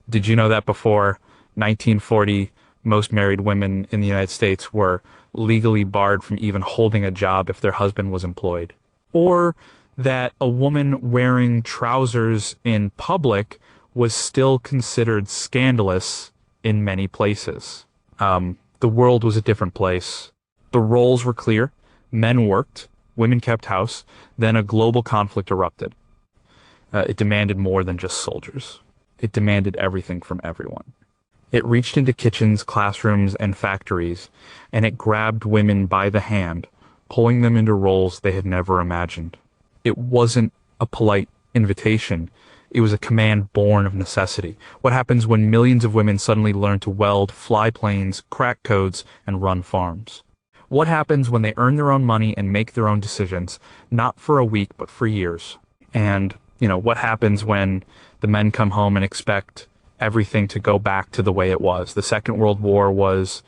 Did you know that before 1940, most married women in the United States were legally barred from even holding a job if their husband was employed? Or that a woman wearing trousers in public was still considered scandalous in many places. The world was a different place. The roles were clear. Men worked, women kept house. Then a global conflict erupted. It demanded more than just soldiers. It demanded everything from everyone. It reached into kitchens, classrooms, and factories, and it grabbed women by the hand, pulling them into roles they had never imagined. It wasn't a polite invitation. It was a command born of necessity. What happens when millions of women suddenly learn to weld, fly planes, crack codes, and run farms? What happens when they earn their own money and make their own decisions, not for a week, but for years? And, what happens when the men come home and expect everything to go back to the way it was? The Second World War was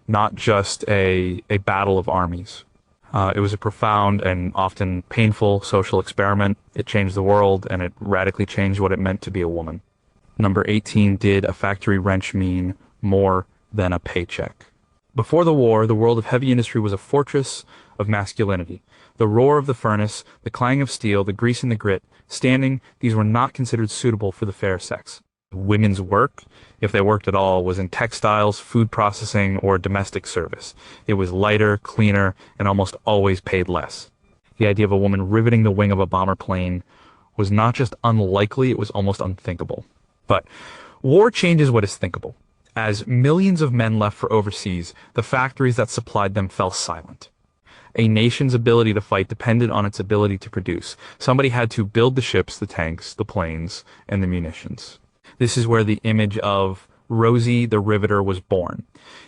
not just a battle of armies. It was a profound and often painful social experiment. It changed the world, and it radically changed what it meant to be a woman. Number 18, did a factory wrench mean more than a paycheck? Before the war, the world of heavy industry was a fortress of masculinity. The roar of the furnace, the clang of steel, the grease and the grit, standing, these were not considered suitable for the fair sex. Women's work, if they worked at all, was in textiles, food processing, or domestic service. It was lighter, cleaner, and almost always paid less. The idea of a woman riveting the wing of a bomber plane was not just unlikely, it was almost unthinkable. But war changes what is thinkable. As millions of men left for overseas, the factories that supplied them fell silent. A nation's ability to fight depended on its ability to produce. Somebody had to build the ships, the tanks, the planes, and the munitions. This is where the image of Rosie the Riveter was born.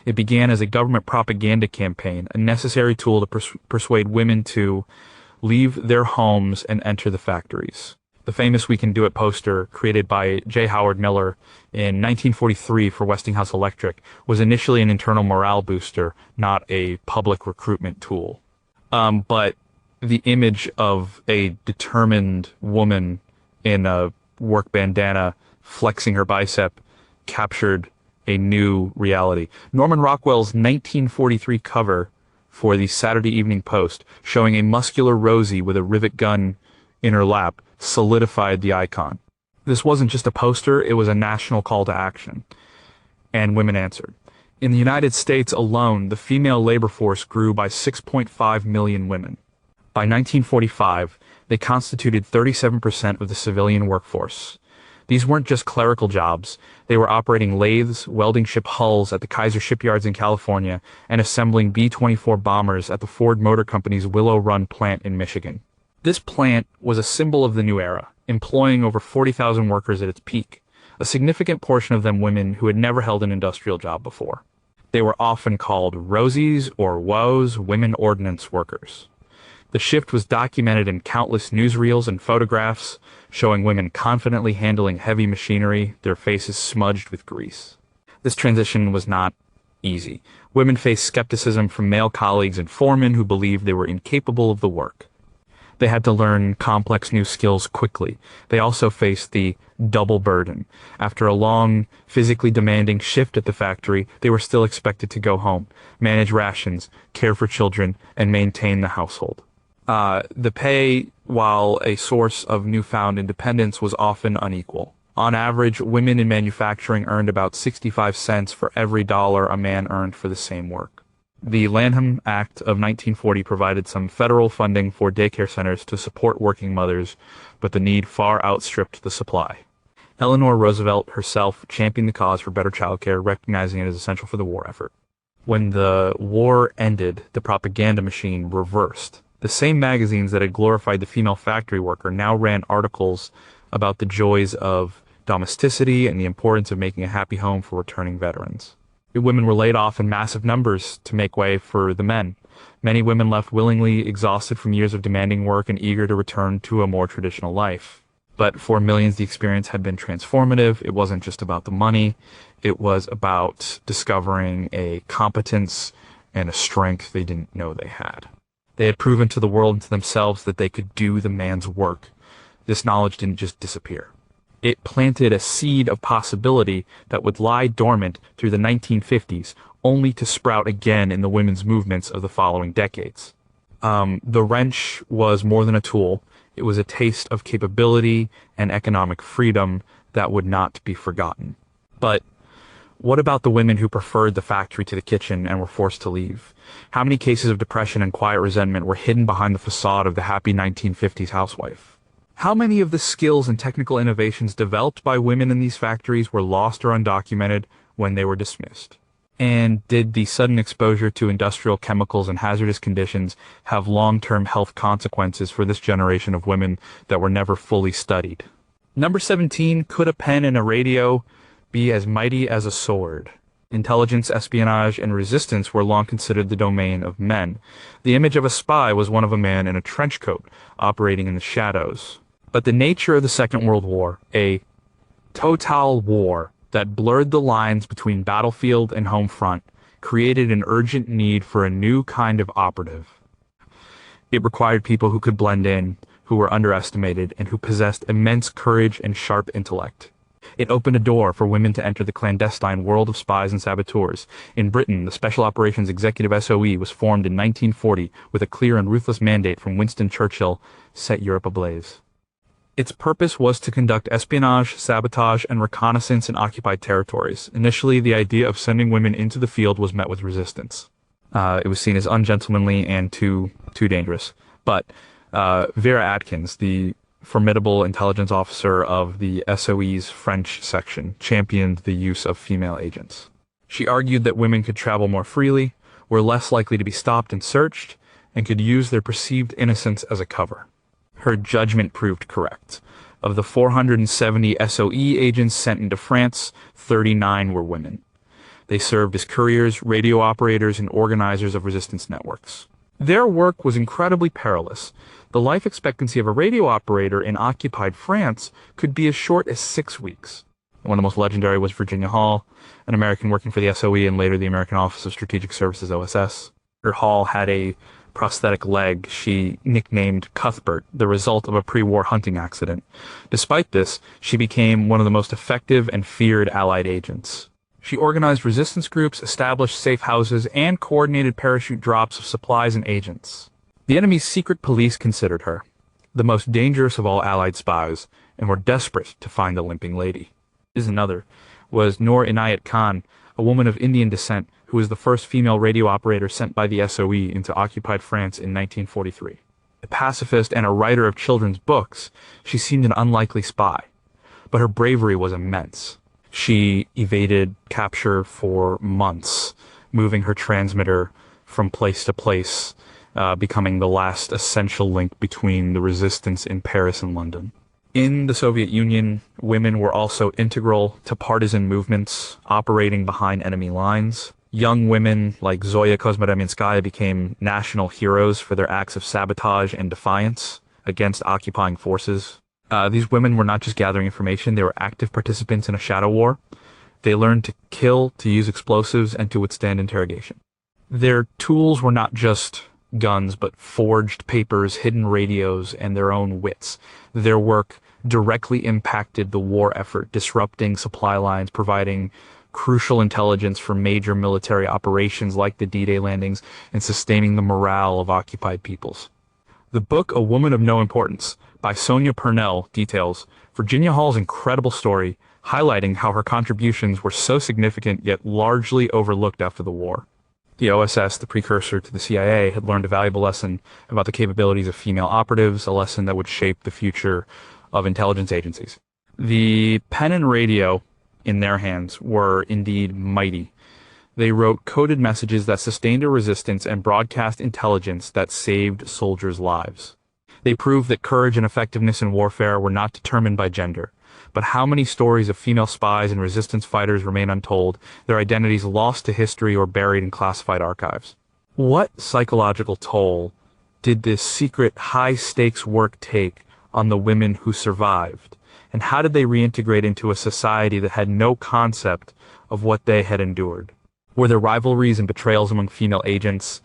It began as a government propaganda campaign, a necessary tool to persuade women to leave their homes and enter the factories. The famous We Can Do It poster, created by J. Howard Miller in 1943 for Westinghouse Electric, was initially an internal morale booster, not a public recruitment tool. But the image of a determined woman in a work bandana flexing her bicep captured a new reality. Norman Rockwell's 1943 cover for the Saturday Evening Post, showing a muscular Rosie with a rivet gun in her lap, solidified the icon. This wasn't just a poster, it was a national call to action. And women answered. In the United States alone, the female labor force grew by 6.5 million women. By 1945, they constituted 37% of the civilian workforce. These weren't just clerical jobs. They were operating lathes, welding ship hulls at the Kaiser shipyards in California, and assembling B-24 bombers at the Ford Motor Company's Willow Run plant in Michigan. This plant was a symbol of the new era, employing over 40,000 workers at its peak, a significant portion of them women who had never held an industrial job before. They were often called Rosies or WOs, women ordnance workers. The shift was documented in countless newsreels and photographs, showing women confidently handling heavy machinery, their faces smudged with grease. This transition was not easy. Women faced skepticism from male colleagues and foremen who believed they were incapable of the work. They had to learn complex new skills quickly. They also faced the double burden. After a long, physically demanding shift at the factory, they were still expected to go home, manage rations, care for children, and maintain the household. The pay, while a source of newfound independence, was often unequal. On average, women in manufacturing earned about 65 cents for every dollar a man earned for the same work. The Lanham Act of 1940 provided some federal funding for daycare centers to support working mothers, but the need far outstripped the supply. Eleanor Roosevelt herself championed the cause for better childcare, recognizing it as essential for the war effort. When the war ended, the propaganda machine reversed. The same magazines that had glorified the female factory worker now ran articles about the joys of domesticity and the importance of making a happy home for returning veterans. Women were laid off in massive numbers to make way for the men. Many women left willingly, exhausted from years of demanding work and eager to return to a more traditional life. But for millions, the experience had been transformative. It wasn't just about the money. It was about discovering a competence and a strength they didn't know they had. They had proven to the world and to themselves that they could do the man's work. This knowledge didn't just disappear. It planted a seed of possibility that would lie dormant through the 1950s, only to sprout again in the women's movements of the following decades. The wrench was more than a tool. It was a taste of capability and economic freedom that would not be forgotten. But what about the women who preferred the factory to the kitchen and were forced to leave? How many cases of depression and quiet resentment were hidden behind the facade of the happy 1950s housewife? How many of the skills and technical innovations developed by women in these factories were lost or undocumented when they were dismissed? And did the sudden exposure to industrial chemicals and hazardous conditions have long-term health consequences for this generation of women that were never fully studied? Number 17, could a pen and a radio be as mighty as a sword? Intelligence, espionage, and resistance were long considered the domain of men. The image of a spy was one of a man in a trench coat, operating in the shadows. But the nature of the Second World War, a total war that blurred the lines between battlefield and home front, created an urgent need for a new kind of operative. It required people who could blend in, who were underestimated, and who possessed immense courage and sharp intellect. It opened a door for women to enter the clandestine world of spies and saboteurs. In Britain, the Special Operations Executive SOE was formed in 1940 with a clear and ruthless mandate from Winston Churchill: set Europe ablaze. Its purpose was to conduct espionage, sabotage, and reconnaissance in occupied territories. Initially, the idea of sending women into the field was met with resistance. It was seen as ungentlemanly and too dangerous. But Vera Atkins, the formidable intelligence officer of the SOE's French section, championed the use of female agents. She argued that women could travel more freely, were less likely to be stopped and searched, and could use their perceived innocence as a cover. Her judgment proved correct. Of the 470 SOE agents sent into France, 39 were women. They served as couriers, radio operators, and organizers of resistance networks. Their work was incredibly perilous. The life expectancy of a radio operator in occupied France could be as short as 6 weeks. One of the most legendary was Virginia Hall, an American working for the SOE and later the American Office of Strategic Services, OSS. Her Hall had a prosthetic leg she nicknamed Cuthbert, the result of a pre-war hunting accident. Despite this, she became one of the most effective and feared Allied agents. She organized resistance groups, established safe houses, and coordinated parachute drops of supplies and agents. The enemy's secret police considered her the most dangerous of all Allied spies and were desperate to find the limping lady. Another was Noor Inayat Khan, a woman of Indian descent who was the first female radio operator sent by the SOE into occupied France in 1943. A pacifist and a writer of children's books, she seemed an unlikely spy, but her bravery was immense. She evaded capture for months, moving her transmitter from place to place, becoming the last essential link between the resistance in Paris and London. In the Soviet Union, women were also integral to partisan movements operating behind enemy lines. Young women like Zoya Kozmaremyanskaya became national heroes for their acts of sabotage and defiance against occupying forces. These women were not just gathering information, they were active participants in a shadow war. They learned to kill, to use explosives, and to withstand interrogation. Their tools were not just guns, but forged papers, hidden radios, and their own wits. Their work directly impacted the war effort, disrupting supply lines, providing crucial intelligence for major military operations like the D-Day landings, and sustaining the morale of occupied peoples. The book A Woman of No Importance by Sonia Purnell details Virginia Hall's incredible story, highlighting how her contributions were so significant yet largely overlooked after the war. The OSS, the precursor to the CIA, had learned a valuable lesson about the capabilities of female operatives, a lesson that would shape the future of intelligence agencies. The pen and radio in their hands were indeed mighty. They wrote coded messages that sustained a resistance and broadcast intelligence that saved soldiers' lives. They proved that courage and effectiveness in warfare were not determined by gender. But how many stories of female spies and resistance fighters remain untold, their identities lost to history or buried in classified archives? What psychological toll did this secret high-stakes work take on the women who survived? And how did they reintegrate into a society that had no concept of what they had endured? Were there rivalries and betrayals among female agents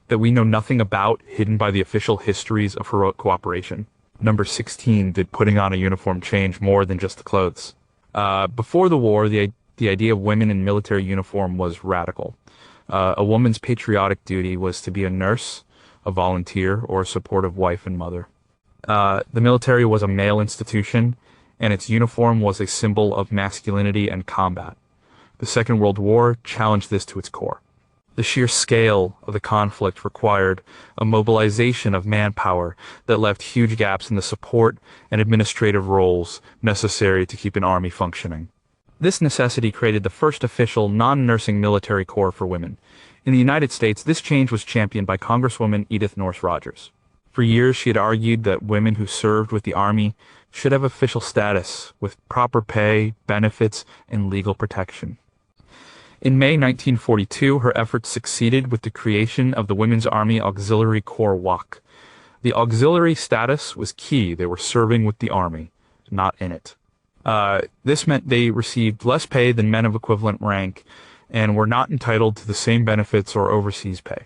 that we know nothing about, hidden by the official histories of heroic cooperation? Number 16, did putting on a uniform change more than just the clothes? Before the war, the idea of women in military uniform was radical. A woman's patriotic duty was to be a nurse, a volunteer, or a supportive wife and mother. The military was a male institution, and its uniform was a symbol of masculinity and combat. The Second World War challenged this to its core. The sheer scale of the conflict required a mobilization of manpower that left huge gaps in the support and administrative roles necessary to keep an army functioning. This necessity created the first official non-nursing military corps for women. In the United States, this change was championed by Congresswoman Edith Norris Rogers. For years, she had argued that women who served with the Army should have official status with proper pay, benefits, and legal protection. In May 1942, her efforts succeeded with the creation of the Women's Army Auxiliary Corps WAC. The auxiliary status was key. They were serving with the Army, not in it. This meant they received less pay than men of equivalent rank and were not entitled to the same benefits or overseas pay.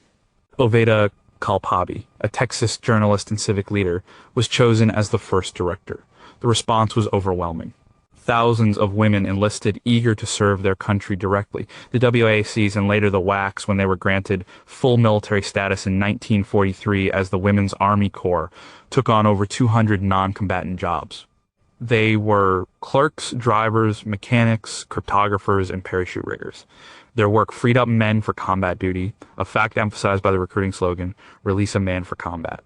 Oveta Kalpabi, a Texas journalist and civic leader, was chosen as the first director. The response was overwhelming. Thousands of women enlisted, eager to serve their country directly. The WACs and later the WACs, when they were granted full military status in 1943 as the Women's Army Corps, took on over 200 non-combatant jobs. They were clerks, drivers, mechanics, cryptographers, and parachute riggers. Their work freed up men for combat duty, a fact emphasized by the recruiting slogan, "Release a man for combat."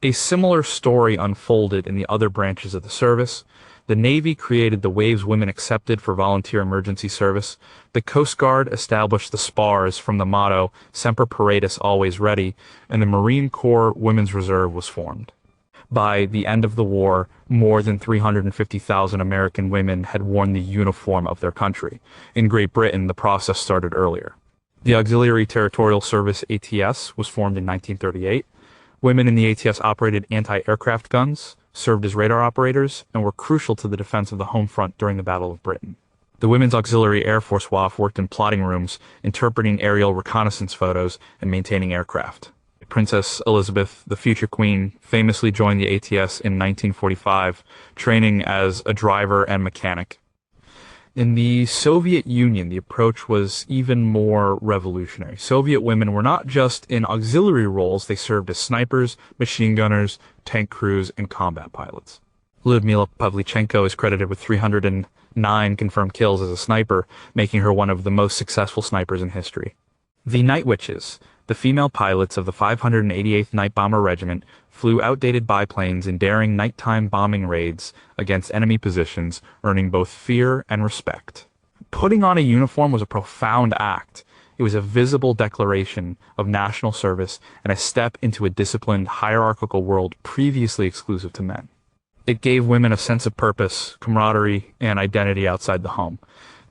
A similar story unfolded in the other branches of the service. The Navy created the Waves Women Accepted for volunteer emergency service. The Coast Guard established the SPARS from the motto, Semper Paratus, always ready, and the Marine Corps Women's Reserve was formed. By the end of the war, more than 350,000 American women had worn the uniform of their country. In Great Britain, the process started earlier. The Auxiliary Territorial Service, ATS, was formed in 1938. Women in the ATS operated anti-aircraft guns, served as radar operators, and were crucial to the defense of the home front during the Battle of Britain. The Women's Auxiliary Air Force WAF worked in plotting rooms, interpreting aerial reconnaissance photos, and maintaining aircraft. Princess Elizabeth, the future queen, famously joined the ATS in 1945, training as a driver and mechanic. In the Soviet Union, the approach was even more revolutionary. Soviet women were not just in auxiliary roles, they served as snipers, machine gunners, tank crews, and combat pilots. Lyudmila Pavlichenko is credited with 309 confirmed kills as a sniper, making her one of the most successful snipers in history. The Night Witches, the female pilots of the 588th Night Bomber Regiment, flew outdated biplanes in daring nighttime bombing raids against enemy positions, earning both fear and respect. Putting on a uniform was a profound act. It was a visible declaration of national service and a step into a disciplined, hierarchical world previously exclusive to men. It gave women a sense of purpose, camaraderie, and identity outside the home.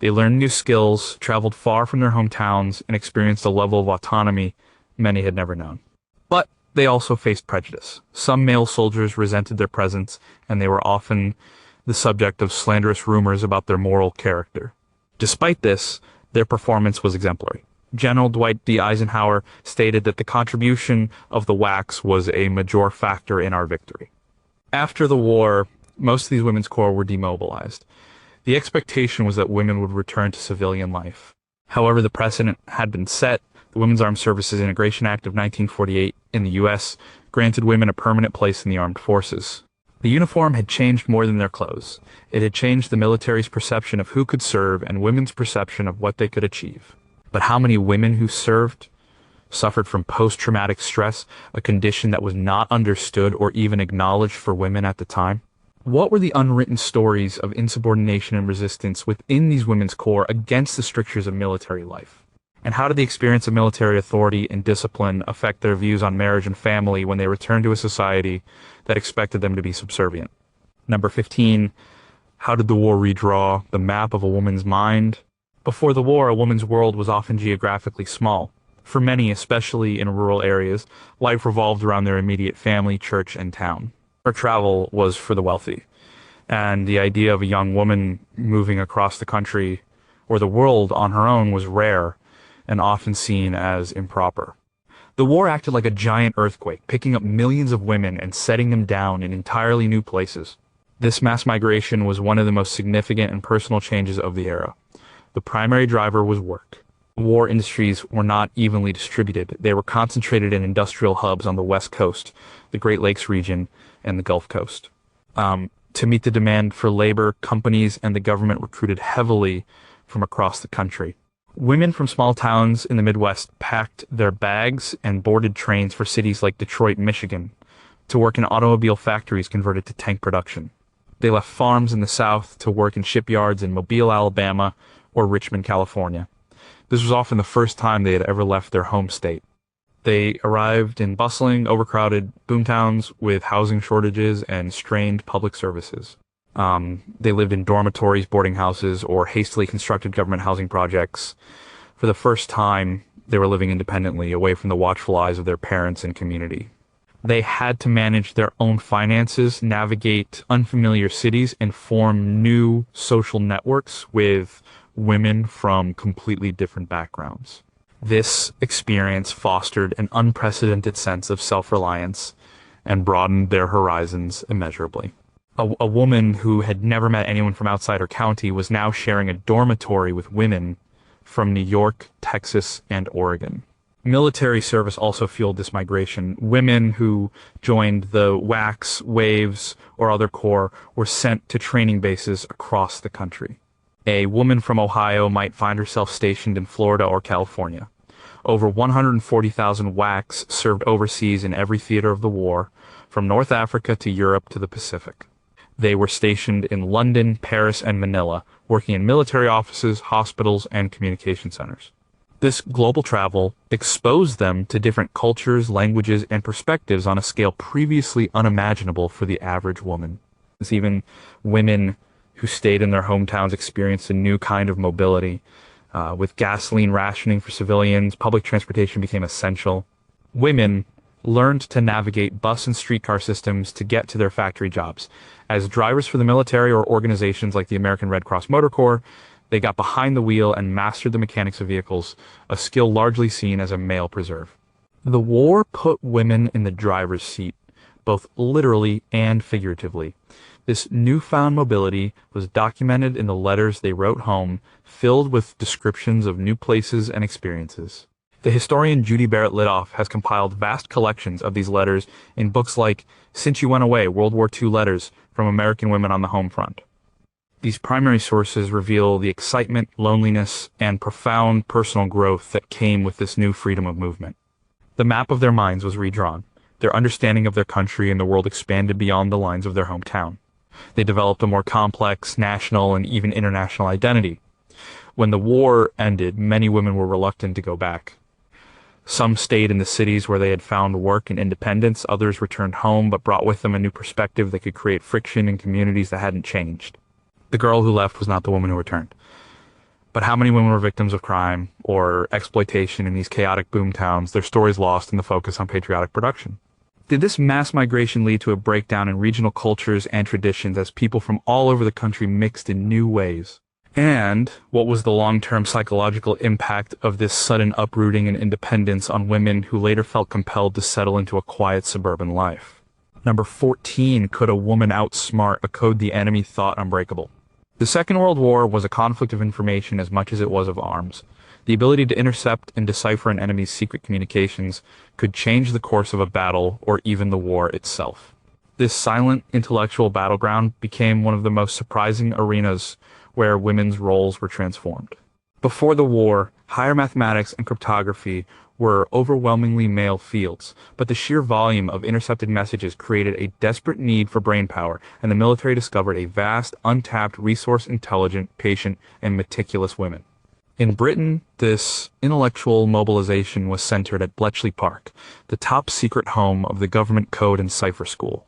They learned new skills, traveled far from their hometowns, and experienced a level of autonomy many had never known. But they also faced prejudice. Some male soldiers resented their presence, and they were often the subject of slanderous rumors about their moral character. Despite this, their performance was exemplary. General Dwight D. Eisenhower stated that the contribution of the WACs was a major factor in our victory. After the war, most of these women's corps were demobilized. The expectation was that women would return to civilian life. However, the precedent had been set. The Women's Armed Services Integration Act of 1948 in the U.S. granted women a permanent place in the armed forces. The uniform had changed more than their clothes. It had changed the military's perception of who could serve and women's perception of what they could achieve. But how many women who served suffered from post-traumatic stress, a condition that was not understood or even acknowledged for women at the time? What were the unwritten stories of insubordination and resistance within these women's corps against the strictures of military life? And how did the experience of military authority and discipline affect their views on marriage and family when they returned to a society that expected them to be subservient? Number 15, how did the war redraw the map of a woman's mind? Before the war, a woman's world was often geographically small. For many, especially in rural areas, life revolved around their immediate family, church, and town. Her travel was for the wealthy, and the idea of a young woman moving across the country or the world on her own was rare and often seen as improper. The war acted like a giant earthquake, picking up millions of women and setting them down in entirely new places. This mass migration was one of the most significant and personal changes of the era. The primary driver was work. War industries were not evenly distributed. They were concentrated in industrial hubs on the West Coast, the Great Lakes region, and the Gulf Coast. To meet the demand for labor, companies and the government recruited heavily from across the country. Women from small towns in the Midwest packed their bags and boarded trains for cities like Detroit, Michigan, to work in automobile factories converted to tank production. They left farms in the South to work in shipyards in Mobile, Alabama, or Richmond, California. This was often the first time they had ever left their home state. They arrived in bustling, overcrowded boomtowns with housing shortages and strained public services. They lived in dormitories, boarding houses, or hastily constructed government housing projects. For the first time, they were living independently, away from the watchful eyes of their parents and community. They had to manage their own finances, navigate unfamiliar cities, and form new social networks with women from completely different backgrounds. This experience fostered an unprecedented sense of self-reliance and broadened their horizons immeasurably. A woman who had never met anyone from outside her county was now sharing a dormitory with women from New York, Texas, and Oregon. Military service also fueled this migration. Women who joined the WACs, Waves, or other corps were sent to training bases across the country. A woman from Ohio might find herself stationed in Florida or California. Over 140,000 WACs served overseas in every theater of the war, from North Africa to Europe to the Pacific. They were stationed in London, Paris, and Manila, working in military offices, hospitals, and communication centers. This global travel exposed them to different cultures, languages, and perspectives on a scale previously unimaginable for the average woman. Even women who stayed in their hometowns experienced a new kind of mobility. With gasoline rationing for civilians, public transportation became essential. Women learned to navigate bus and streetcar systems to get to their factory jobs. As drivers for the military or organizations like the American Red Cross Motor Corps, they got behind the wheel and mastered the mechanics of vehicles, a skill largely seen as a male preserve. The war put women in the driver's seat, both literally and figuratively. This newfound mobility was documented in the letters they wrote home, filled with descriptions of new places and experiences. The historian Judy Barrett Lidoff has compiled vast collections of these letters in books like Since You Went Away, World War II Letters from American Women on the Home Front. These primary sources reveal the excitement, loneliness, and profound personal growth that came with this new freedom of movement. The map of their minds was redrawn. Their understanding of their country and the world expanded beyond the lines of their hometown. They developed a more complex national and even international identity. When the war ended, many women were reluctant to go back. Some stayed in the cities where they had found work and independence. Others returned home but brought with them a new perspective that could create friction in communities that hadn't changed. The girl who left was not the woman who returned. But how many women were victims of crime or exploitation in these chaotic boomtowns, their stories lost in the focus on patriotic production? Did this mass migration lead to a breakdown in regional cultures and traditions as people from all over the country mixed in new ways? And what was the long-term psychological impact of this sudden uprooting and independence on women who later felt compelled to settle into a quiet suburban life? Number 14, could a woman outsmart a code the enemy thought unbreakable? The Second World War was a conflict of information as much as it was of arms. The ability to intercept and decipher an enemy's secret communications could change the course of a battle or even the war itself. This silent intellectual battleground became one of the most surprising arenas where women's roles were transformed. Before the war, higher mathematics and cryptography were overwhelmingly male fields, but the sheer volume of intercepted messages created a desperate need for brainpower, and the military discovered a vast, untapped resource intelligent, patient, and meticulous women. In Britain, this intellectual mobilization was centered at Bletchley Park, the top secret home of the Government Code and Cipher School.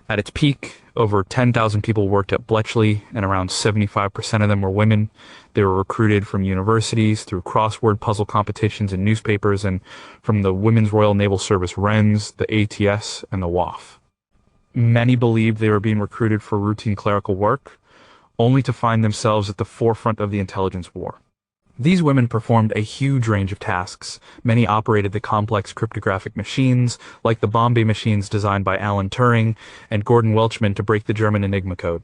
At its peak, over 10,000 people worked at Bletchley, and around 75% of them were women. They were recruited from universities, through crossword puzzle competitions in newspapers, and from the Women's Royal Naval Service Wrens, the ATS, and the WAF. Many believed they were being recruited for routine clerical work, only to find themselves at the forefront of the intelligence war. These women performed a huge range of tasks. Many operated the complex cryptographic machines, like the Bombay machines designed by Alan Turing and Gordon Welchman to break the German Enigma code.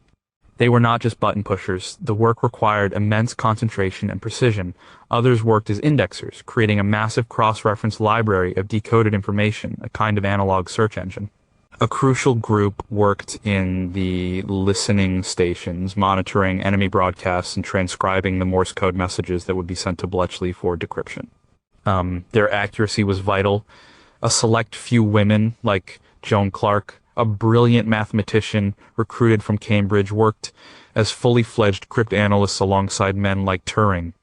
They were not just button pushers. The work required immense concentration and precision. Others worked as indexers, creating a massive cross-reference library of decoded information, a kind of analog search engine. A crucial group worked in the listening stations, monitoring enemy broadcasts and transcribing the Morse code messages that would be sent to Bletchley for decryption. Their accuracy was vital. A select few women, like Joan Clark, a brilliant mathematician recruited from Cambridge, worked as fully fledged cryptanalysts alongside men like Turing.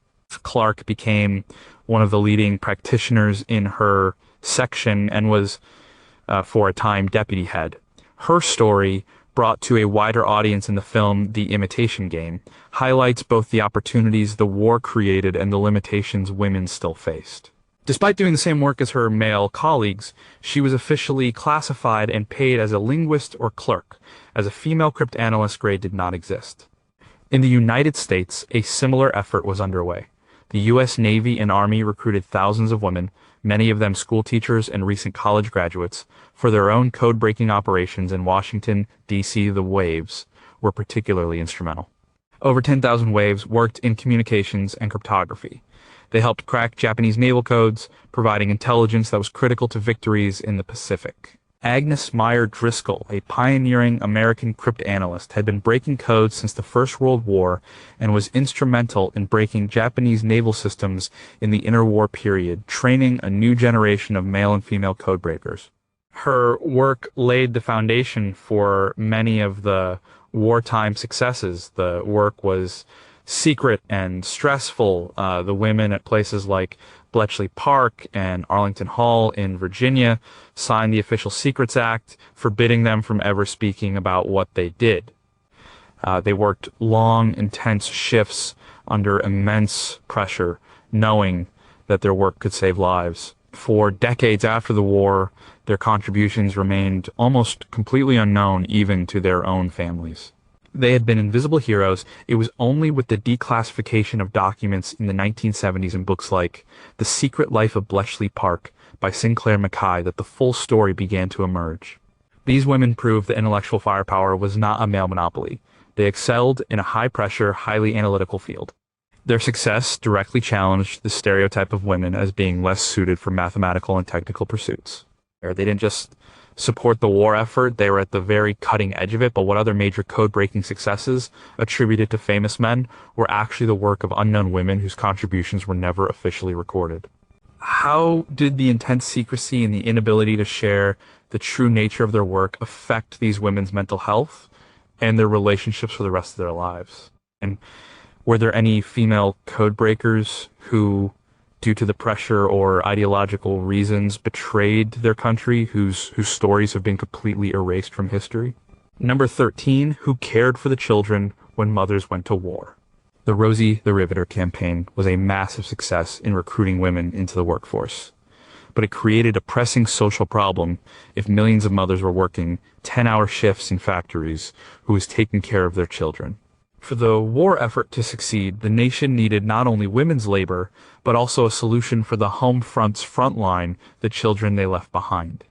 Clark became one of the leading practitioners in her section and was, for a time, deputy head. Her story, brought to a wider audience in the film The Imitation Game, highlights both the opportunities the war created and the limitations women still faced. Despite doing the same work as her male colleagues, she was officially classified and paid as a linguist or clerk, as a female cryptanalyst grade did not exist. In the United States, a similar effort was underway. The U.S. Navy and Army recruited thousands of women, many of them school teachers and recent college graduates, for their own code-breaking operations in Washington, D.C. The Waves were particularly instrumental. Over 10,000 Waves worked in communications and cryptography. They helped crack Japanese naval codes, providing intelligence that was critical to victories in the Pacific. Agnes Meyer Driscoll, a pioneering American cryptanalyst, had been breaking codes since the First World War and was instrumental in breaking Japanese naval systems in the interwar period, training a new generation of male and female codebreakers. Her work laid the foundation for many of the wartime successes. The work was secret and stressful. The women at places like Bletchley Park and Arlington Hall in Virginia signed the Official Secrets Act, forbidding them from ever speaking about what they did. They worked long, intense shifts under immense pressure, knowing that their work could save lives. For decades after the war, their contributions remained almost completely unknown even to their own families. They had been invisible heroes. It was only with the declassification of documents in the 1970s in books like The Secret Life of Bletchley Park by Sinclair Mackay that the full story began to emerge. These women proved that intellectual firepower was not a male monopoly. They excelled in a high-pressure, highly analytical field. Their success directly challenged the stereotype of women as being less suited for mathematical and technical pursuits. They didn't just support the war effort, they were at the very cutting edge of it, but what other major code-breaking successes attributed to famous men were actually the work of unknown women whose contributions were never officially recorded. How did the intense secrecy and the inability to share the true nature of their work affect these women's mental health and their relationships for the rest of their lives? And were there any female codebreakers who, due to the pressure or ideological reasons, betrayed their country, whose stories have been completely erased from history? Number 13, who cared for the children when mothers went to war? The Rosie the Riveter campaign was a massive success in recruiting women into the workforce. But it created a pressing social problem if millions of mothers were working 10-hour shifts in factories who was taking care of their children. For the war effort to succeed, the nation needed not only women's labor, but also a solution for the home front's front line, the children they left behind.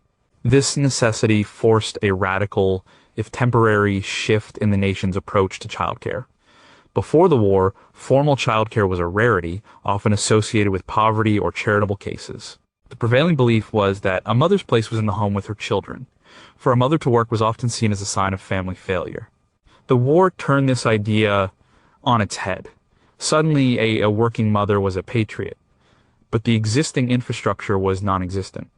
This necessity forced a radical, if temporary, shift in the nation's approach to childcare. Before the war, formal childcare was a rarity, often associated with poverty or charitable cases. The prevailing belief was that a mother's place was in the home with her children. For a mother to work was often seen as a sign of family failure. The war turned this idea on its head. Suddenly, a working mother was a patriot, but the existing infrastructure was non-existent.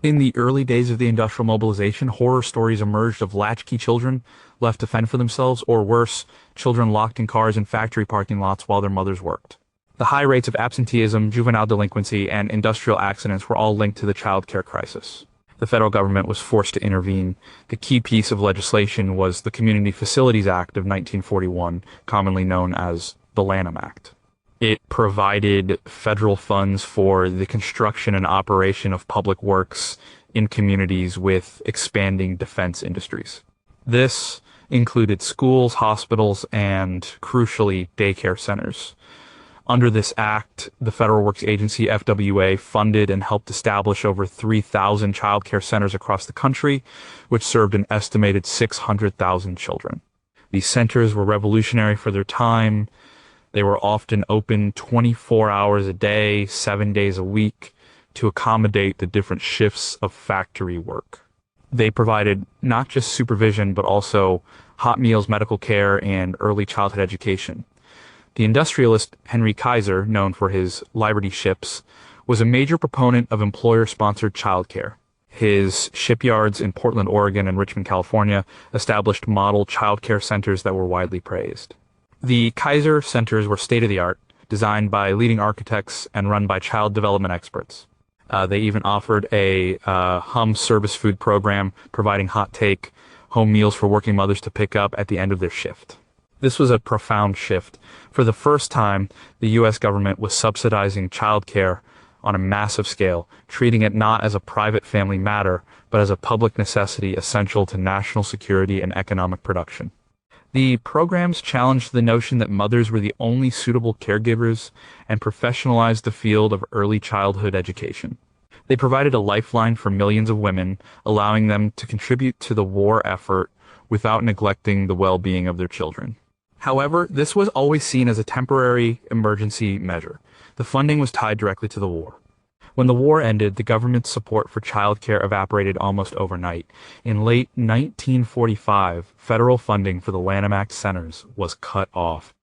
In the early days of the industrial mobilization, horror stories emerged of latchkey children left to fend for themselves, or worse, children locked in cars in factory parking lots while their mothers worked. The high rates of absenteeism, juvenile delinquency, and industrial accidents were all linked to the child care crisis. The federal government was forced to intervene. The key piece of legislation was the Community Facilities Act of 1941, commonly known as the Lanham Act. It provided federal funds for the construction and operation of public works in communities with expanding defense industries. This included schools, hospitals, and, crucially, daycare centers. Under this act, the Federal Works Agency, FWA, funded and helped establish over 3,000 child care centers across the country, which served an estimated 600,000 children. These centers were revolutionary for their time. They were often open 24 hours a day, 7 days a week, to accommodate the different shifts of factory work. They provided not just supervision, but also hot meals, medical care, and early childhood education. The industrialist Henry Kaiser, known for his Liberty ships, was a major proponent of employer-sponsored childcare. His shipyards in Portland, Oregon, and Richmond, California, established model childcare centers that were widely praised. The Kaiser centers were state-of-the-art, designed by leading architects and run by child development experts. They even offered a hum service food program, providing hot take home meals for working mothers to pick up at the end of their shift. This was a profound shift. For the first time, the U.S. government was subsidizing childcare on a massive scale, treating it not as a private family matter, but as a public necessity essential to national security and economic production. The programs challenged the notion that mothers were the only suitable caregivers and professionalized the field of early childhood education. They provided a lifeline for millions of women, allowing them to contribute to the war effort without neglecting the well-being of their children. However, this was always seen as a temporary emergency measure. The funding was tied directly to the war. When the war ended, the government's support for childcare evaporated almost overnight. In late 1945, federal funding for the Lanham Act centers was cut off.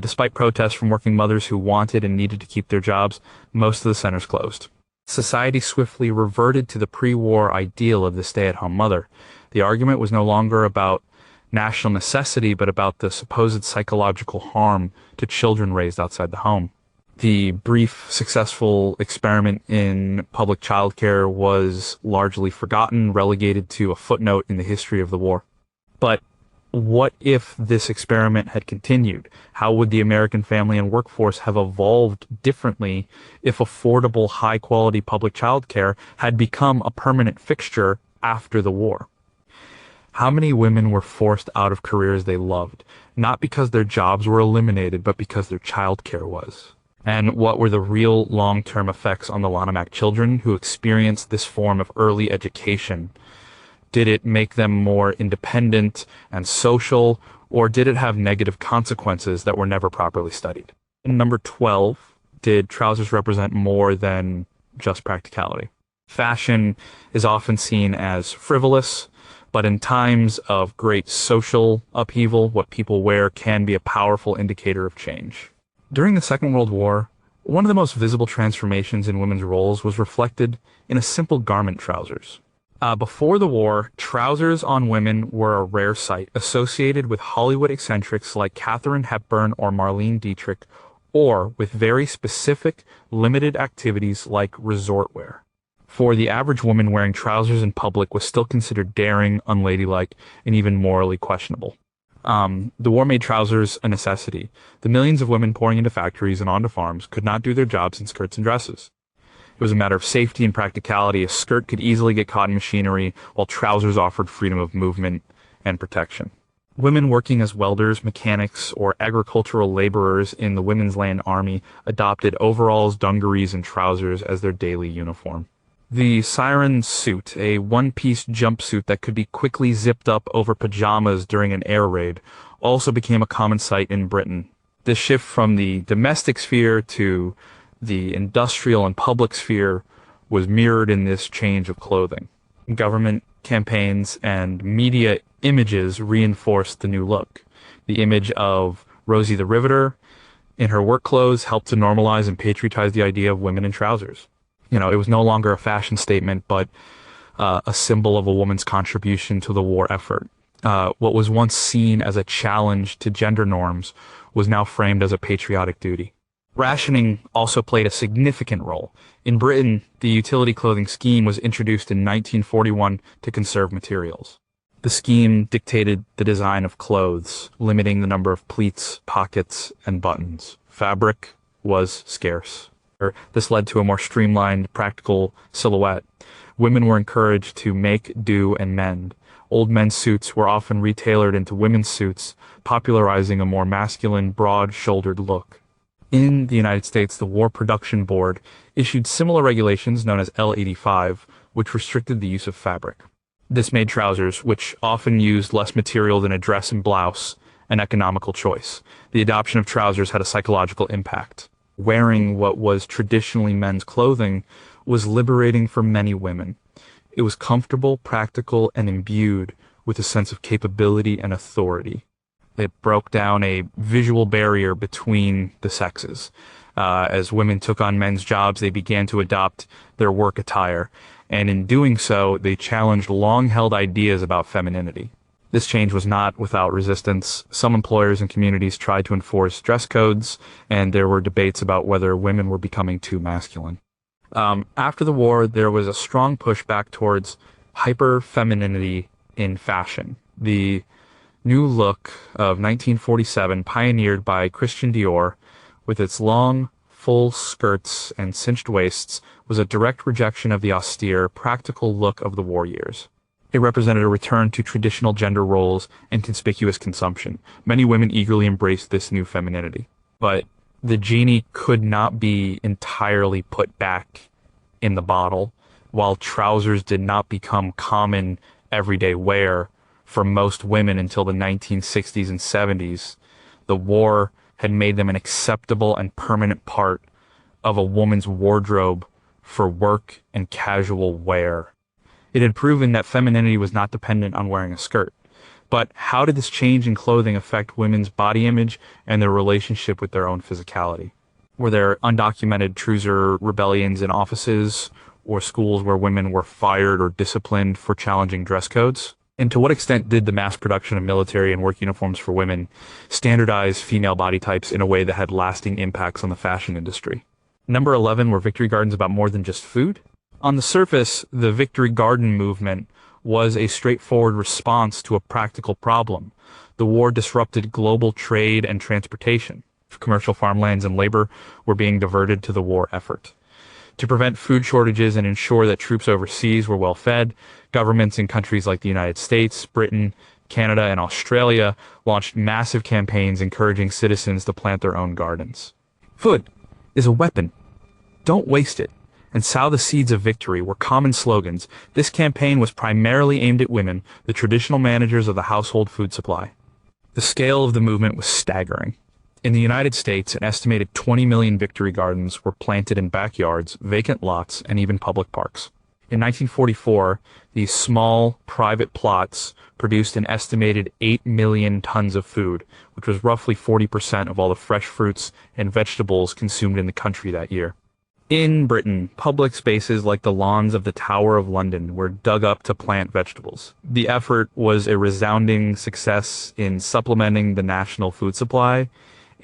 Despite protests from working mothers who wanted and needed to keep their jobs, most of the centers closed. Society swiftly reverted to the pre-war ideal of the stay-at-home mother. The argument was no longer about national necessity, but about the supposed psychological harm to children raised outside the home. The brief, successful experiment in public childcare was largely forgotten, relegated to a footnote in the history of the war. But what if this experiment had continued? How would the American family and workforce have evolved differently if affordable, high-quality public childcare had become a permanent fixture after the war? How many women were forced out of careers they loved, not because their jobs were eliminated, but because their childcare was? And what were the real long-term effects on the Lanham Act children who experienced this form of early education? Did it make them more independent and social, or did it have negative consequences that were never properly studied? Number 12, did trousers represent more than just practicality? Fashion is often seen as frivolous, but in times of great social upheaval, what people wear can be a powerful indicator of change. During the Second World War, one of the most visible transformations in women's roles was reflected in a simple garment, trousers. Before the war, trousers on women were a rare sight, associated with Hollywood eccentrics like Katharine Hepburn or Marlene Dietrich, or with very specific, limited activities like resort wear. For the average woman, wearing trousers in public was still considered daring, unladylike, and even morally questionable. The war made trousers a necessity. The millions of women pouring into factories and onto farms could not do their jobs in skirts and dresses. It was a matter of safety and practicality. A skirt could easily get caught in machinery, while trousers offered freedom of movement and protection. Women working as welders, mechanics, or agricultural laborers in the Women's Land Army adopted overalls, dungarees, and trousers as their daily uniform. The siren suit, a one-piece jumpsuit that could be quickly zipped up over pajamas during an air raid, also became a common sight in Britain. This shift from the domestic sphere to the industrial and public sphere was mirrored in this change of clothing. Government campaigns and media images reinforced the new look. The image of Rosie the Riveter in her work clothes helped to normalize and patriotize the idea of women in trousers. It was no longer a fashion statement, but a symbol of a woman's contribution to the war effort. What was once seen as a challenge to gender norms was now framed as a patriotic duty. Rationing also played a significant role. In Britain, the utility clothing scheme was introduced in 1941 to conserve materials. The scheme dictated the design of clothes, limiting the number of pleats, pockets, and buttons. Fabric was scarce. This led to a more streamlined, practical silhouette. Women were encouraged to make, do, and mend. Old men's suits were often retailored into women's suits, popularizing a more masculine, broad-shouldered look. In the United States, the War Production Board issued similar regulations known as L-85, which restricted the use of fabric. This made trousers, which often used less material than a dress and blouse, an economical choice. The adoption of trousers had a psychological impact. Wearing what was traditionally men's clothing was liberating for many women. It was comfortable, practical, and imbued with a sense of capability and authority. It broke down a visual barrier between the sexes. As women took on men's jobs, they began to adopt their work attire, and in doing so, they challenged long-held ideas about femininity. This change was not without resistance. Some employers and communities tried to enforce dress codes, and there were debates about whether women were becoming too masculine. After the war, there was a strong pushback towards hyper-femininity in fashion. The new look of 1947, pioneered by Christian Dior, with its long, full skirts and cinched waists, was a direct rejection of the austere, practical look of the war years. It represented a return to traditional gender roles and conspicuous consumption. Many women eagerly embraced this new femininity. But the genie could not be entirely put back in the bottle. While trousers did not become common everyday wear for most women until the 1960s and 70s, the war had made them an acceptable and permanent part of a woman's wardrobe for work and casual wear. It had proven that femininity was not dependent on wearing a skirt. But how did this change in clothing affect women's body image and their relationship with their own physicality? Were there undocumented trouser rebellions in offices or schools where women were fired or disciplined for challenging dress codes? And to what extent did the mass production of military and work uniforms for women standardize female body types in a way that had lasting impacts on the fashion industry? Number 11, were victory gardens about more than just food? On the surface, the victory garden movement was a straightforward response to a practical problem. The war disrupted global trade and transportation. Commercial farmlands and labor were being diverted to the war effort. To prevent food shortages and ensure that troops overseas were well fed, governments in countries like the United States, Britain, Canada, and Australia launched massive campaigns encouraging citizens to plant their own gardens. Food is a weapon. Don't waste it. And sow the seeds of victory were common slogans. This campaign was primarily aimed at women, the traditional managers of the household food supply. The scale of the movement was staggering. In the United States, an estimated 20 million victory gardens were planted in backyards, vacant lots, and even public parks. In 1944, these small, private plots produced an estimated 8 million tons of food, which was roughly 40% of all the fresh fruits and vegetables consumed in the country that year. In Britain, public spaces like the lawns of the Tower of London were dug up to plant vegetables. The effort was a resounding success in supplementing the national food supply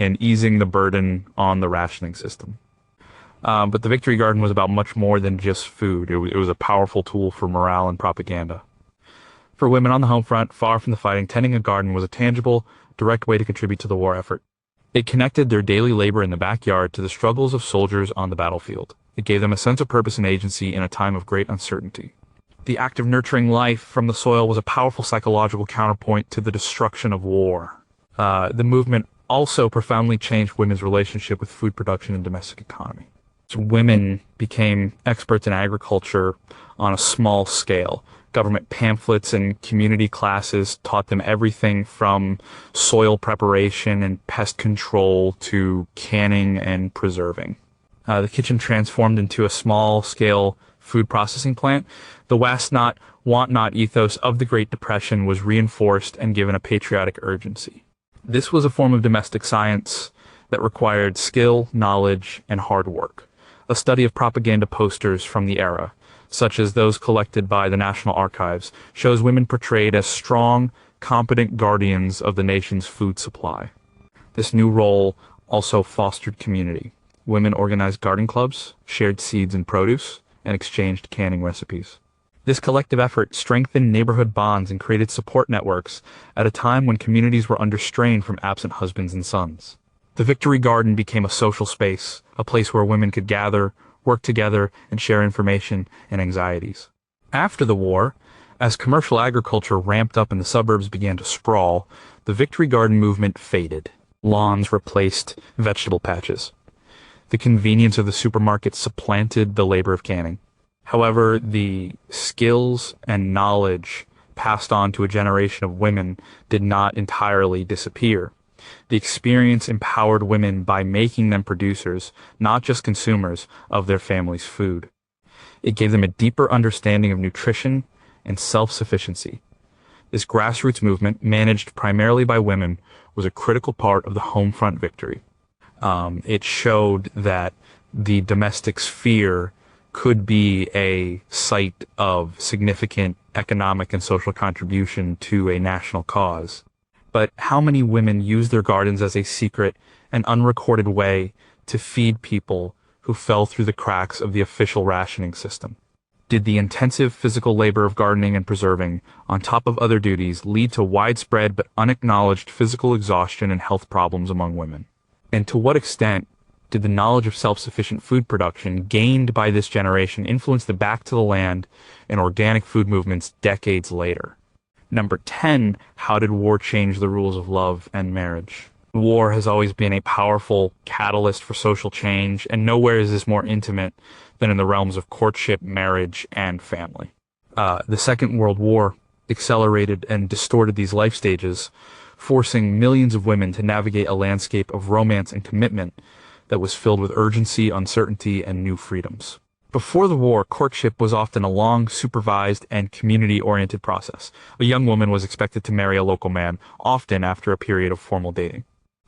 and easing the burden on the rationing system. But the Victory Garden was about much more than just food. It was a powerful tool for morale and propaganda. For women on the home front, far from the fighting, tending a garden was a tangible, direct way to contribute to the war effort. It connected their daily labor in the backyard to the struggles of soldiers on the battlefield. It gave them a sense of purpose and agency in a time of great uncertainty. The act of nurturing life from the soil was a powerful psychological counterpoint to the destruction of war. The movement also profoundly changed women's relationship with food production and domestic economy. So women became experts in agriculture on a small scale. Government pamphlets and community classes taught them everything from soil preparation and pest control to canning and preserving. The kitchen transformed into a small-scale food processing plant. The waste not, want not ethos of the Great Depression was reinforced and given a patriotic urgency. This was a form of domestic science that required skill, knowledge, and hard work. A study of propaganda posters from the era, such as those collected by the National Archives, shows women portrayed as strong, competent guardians of the nation's food supply. This new role also fostered community. Women organized garden clubs, shared seeds and produce, and exchanged canning recipes. This collective effort strengthened neighborhood bonds and created support networks at a time when communities were under strain from absent husbands and sons. The Victory Garden became a social space, a place where women could gather, work together, and share information and anxieties. After the war, as commercial agriculture ramped up and the suburbs began to sprawl, the Victory Garden movement faded. Lawns replaced vegetable patches. The convenience of the supermarket supplanted the labor of canning. However, the skills and knowledge passed on to a generation of women did not entirely disappear. The experience empowered women by making them producers, not just consumers, of their family's food. It gave them a deeper understanding of nutrition and self-sufficiency. This grassroots movement, managed primarily by women, was a critical part of the home front victory. It showed that the domestic sphere could be a site of significant economic and social contribution to a national cause. But how many women use their gardens as a secret and unrecorded way to feed people who fell through the cracks of the official rationing system? Did the intensive physical labor of gardening and preserving, on top of other duties, lead to widespread but unacknowledged physical exhaustion and health problems among women? And to what extent did the knowledge of self-sufficient food production gained by this generation influence the back to the land and organic food movements decades later? Number 10, how did war change the rules of love and marriage? War has always been a powerful catalyst for social change, and nowhere is this more intimate than in the realms of courtship, marriage, and family. The Second World War accelerated and distorted these life stages, forcing millions of women to navigate a landscape of romance and commitment that was filled with urgency, uncertainty, and new freedoms. Before the war, courtship was often a long, supervised, and community-oriented process. A young woman was expected to marry a local man, often after a period of formal dating.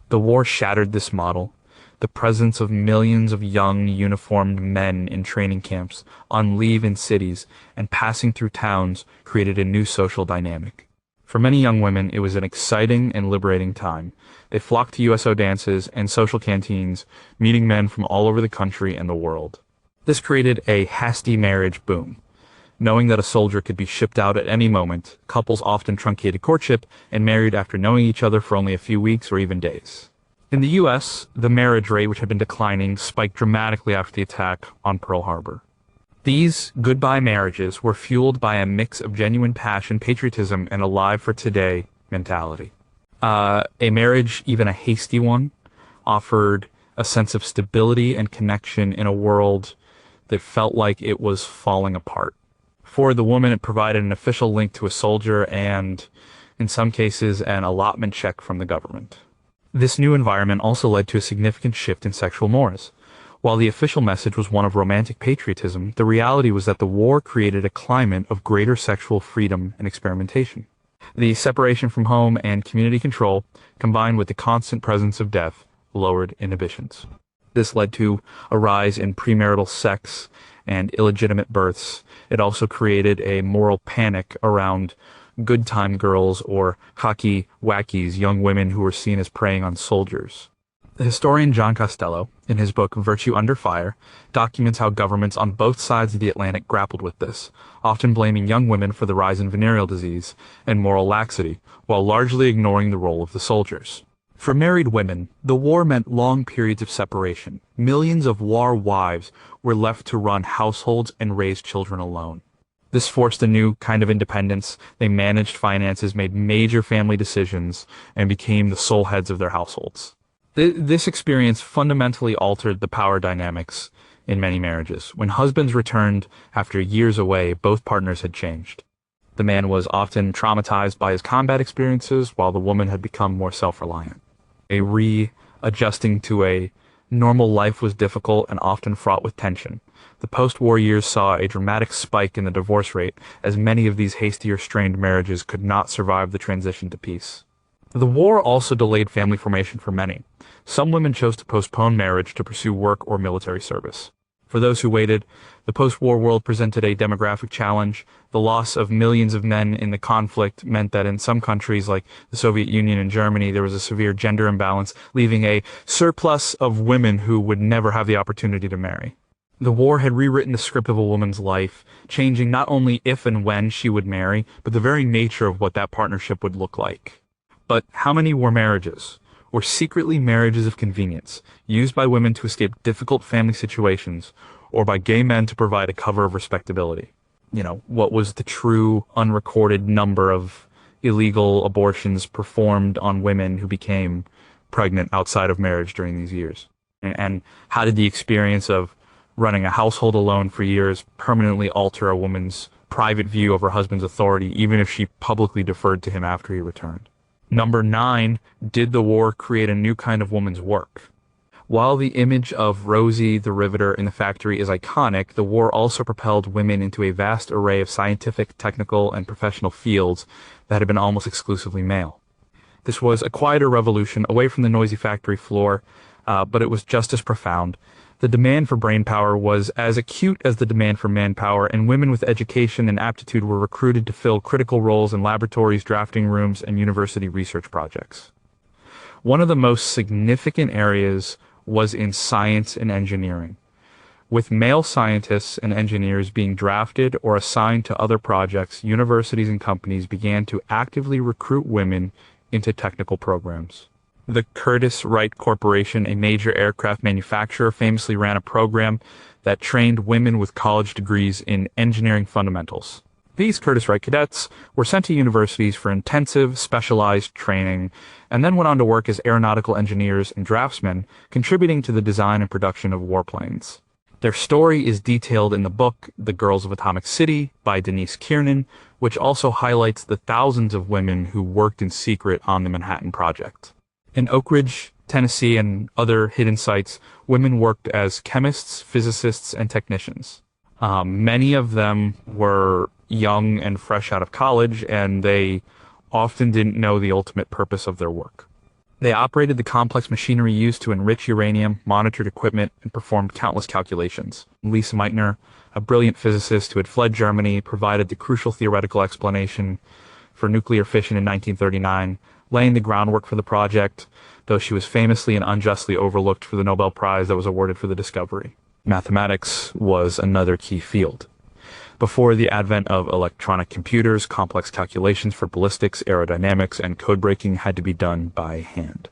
The war shattered this model. The presence of millions of young, uniformed men in training camps, on leave in cities, and passing through towns created a new social dynamic. For many young women, it was an exciting and liberating time. They flocked to USO dances and social canteens, meeting men from all over the country and the world. This created a hasty marriage boom. Knowing that a soldier could be shipped out at any moment, couples often truncated courtship and married after knowing each other for only a few weeks or even days. In the U.S., the marriage rate, which had been declining, spiked dramatically after the attack on Pearl Harbor. These goodbye marriages were fueled by a mix of genuine passion, patriotism, and a live for today mentality. A marriage, even a hasty one, offered a sense of stability and connection in a world that felt like it was falling apart. For the woman, it provided an official link to a soldier and, in some cases, an allotment check from the government. This new environment also led to a significant shift in sexual mores. While the official message was one of romantic patriotism, the reality was that the war created a climate of greater sexual freedom and experimentation. The separation from home and community control, combined with the constant presence of death, lowered inhibitions. This led to a rise in premarital sex and illegitimate births. It also created a moral panic around good time girls or hockey wackies, young women who were seen as preying on soldiers. The historian John Costello, in his book Virtue Under Fire, documents how governments on both sides of the Atlantic grappled with this, often blaming young women for the rise in venereal disease and moral laxity, while largely ignoring the role of the soldiers. For married women, the war meant long periods of separation. Millions of war wives were left to run households and raise children alone. This forced a new kind of independence. They managed finances, made major family decisions, and became the sole heads of their households. This experience fundamentally altered the power dynamics in many marriages. When husbands returned after years away, both partners had changed. The man was often traumatized by his combat experiences, while the woman had become more self-reliant. Readjusting to a normal life was difficult and often fraught with tension. The post-war years saw a dramatic spike in the divorce rate, as many of these hasty or strained marriages could not survive the transition to peace. The war also delayed family formation for many. Some women chose to postpone marriage to pursue work or military service. For those who waited, the post-war world presented a demographic challenge. The loss of millions of men in the conflict meant that in some countries like the Soviet Union and Germany, there was a severe gender imbalance, leaving a surplus of women who would never have the opportunity to marry. The war had rewritten the script of a woman's life, changing not only if and when she would marry, but the very nature of what that partnership would look like. But how many were marriages, or secretly marriages of convenience, used by women to escape difficult family situations, or by gay men to provide a cover of respectability? What was the true, unrecorded number of illegal abortions performed on women who became pregnant outside of marriage during these years? And how did the experience of running a household alone for years permanently alter a woman's private view of her husband's authority, even if she publicly deferred to him after he returned? Number 9, did the war create a new kind of woman's work? While the image of Rosie the Riveter in the factory is iconic, the war also propelled women into a vast array of scientific, technical, and professional fields that had been almost exclusively male. This was a quieter revolution away from the noisy factory floor, but it was just as profound. The demand for brainpower was as acute as the demand for manpower, and women with education and aptitude were recruited to fill critical roles in laboratories, drafting rooms, and university research projects. One of the most significant areas was in science and engineering. With male scientists and engineers being drafted or assigned to other projects, universities and companies began to actively recruit women into technical programs. The Curtiss-Wright Corporation, a major aircraft manufacturer, famously ran a program that trained women with college degrees in engineering fundamentals. These Curtiss-Wright cadets were sent to universities for intensive, specialized training, and then went on to work as aeronautical engineers and draftsmen, contributing to the design and production of warplanes. Their story is detailed in the book The Girls of Atomic City by Denise Kiernan, which also highlights the thousands of women who worked in secret on the Manhattan Project. In Oak Ridge, Tennessee, and other hidden sites, women worked as chemists, physicists, and technicians. Many of them were young and fresh out of college, and they often didn't know the ultimate purpose of their work. They operated the complex machinery used to enrich uranium, monitored equipment, and performed countless calculations. Lise Meitner, a brilliant physicist who had fled Germany, provided the crucial theoretical explanation for nuclear fission in 1939, laying the groundwork for the project, though she was famously and unjustly overlooked for the Nobel Prize that was awarded for the discovery. Mathematics was another key field. Before the advent of electronic computers, complex calculations for ballistics, aerodynamics, and code-breaking had to be done by hand.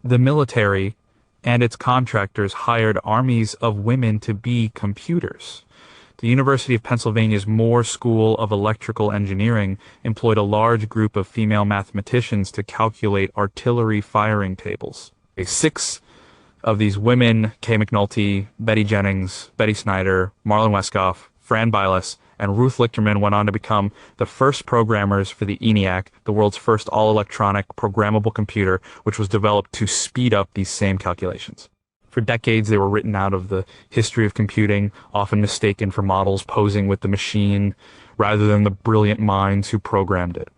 The military and its contractors hired armies of women to be computers. The University of Pennsylvania's Moore School of Electrical Engineering employed a large group of female mathematicians to calculate artillery firing tables. 6 of these women, Kay McNulty, Betty Jennings, Betty Snyder, Marlon Westcott, Fran Bilas, and Ruth Lichterman went on to become the first programmers for the ENIAC, the world's first all-electronic programmable computer, which was developed to speed up these same calculations. For decades, they were written out of the history of computing, often mistaken for models posing with the machine, rather than the brilliant minds who programmed it.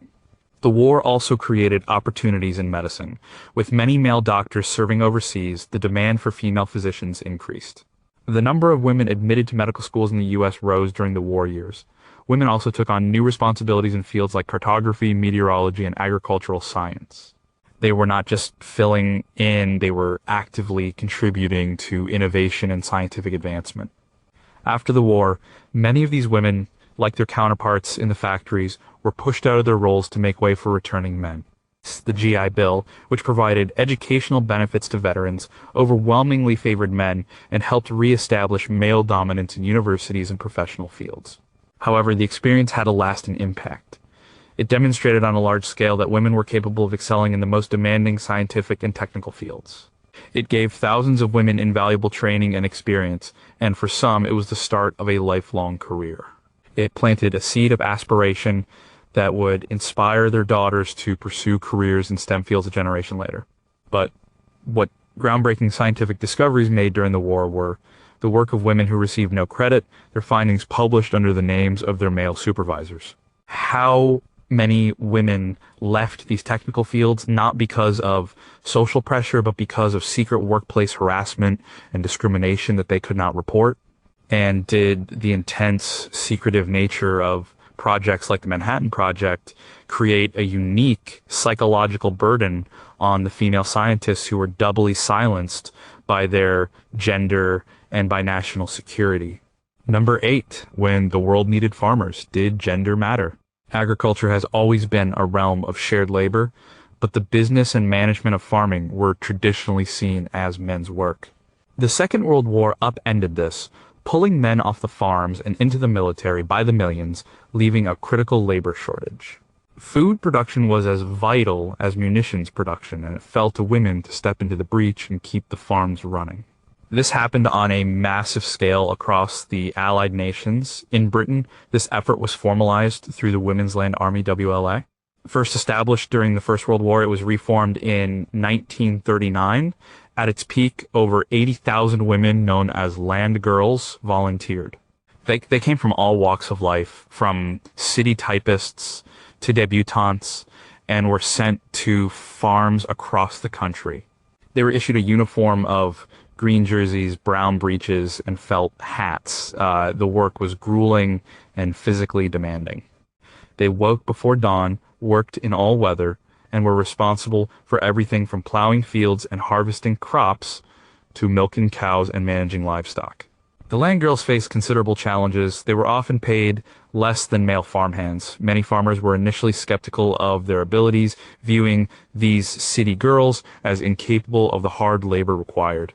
The war also created opportunities in medicine. With many male doctors serving overseas, the demand for female physicians increased. The number of women admitted to medical schools in the U.S. rose during the war years. Women also took on new responsibilities in fields like cartography, meteorology, and agricultural science. They were not just filling in, they were actively contributing to innovation and scientific advancement. After the war, many of these women, like their counterparts in the factories, were pushed out of their roles to make way for returning men. The GI Bill, which provided educational benefits to veterans, overwhelmingly favored men and helped re-establish male dominance in universities and professional fields. However, the experience had a lasting impact. It demonstrated on a large scale that women were capable of excelling in the most demanding scientific and technical fields. It gave thousands of women invaluable training and experience, and for some, it was the start of a lifelong career. It planted a seed of aspiration that would inspire their daughters to pursue careers in STEM fields a generation later. But what groundbreaking scientific discoveries made during the war were the work of women who received no credit, their findings published under the names of their male supervisors. How many women left these technical fields not because of social pressure, but because of secret workplace harassment and discrimination that they could not report? And did the intense, secretive nature of projects like the Manhattan Project create a unique psychological burden on the female scientists who were doubly silenced by their gender and by national security? Number 8, when the world needed farmers, did gender matter? Agriculture has always been a realm of shared labor, but the business and management of farming were traditionally seen as men's work. The Second World War upended this, pulling men off the farms and into the military by the millions, leaving a critical labor shortage. Food production was as vital as munitions production, and it fell to women to step into the breach and keep the farms running. This happened on a massive scale across the Allied nations. In Britain, this effort was formalized through the Women's Land Army WLA. First established during the First World War, it was reformed in 1939. At its peak, over 80,000 women known as land girls volunteered. They came from all walks of life, from city typists to debutantes, and were sent to farms across the country. They were issued a uniform of green jerseys, brown breeches, and felt hats. The work was grueling and physically demanding. They woke before dawn, worked in all weather, and were responsible for everything from plowing fields and harvesting crops to milking cows and managing livestock. The land girls faced considerable challenges. They were often paid less than male farmhands. Many farmers were initially skeptical of their abilities, viewing these city girls as incapable of the hard labor required.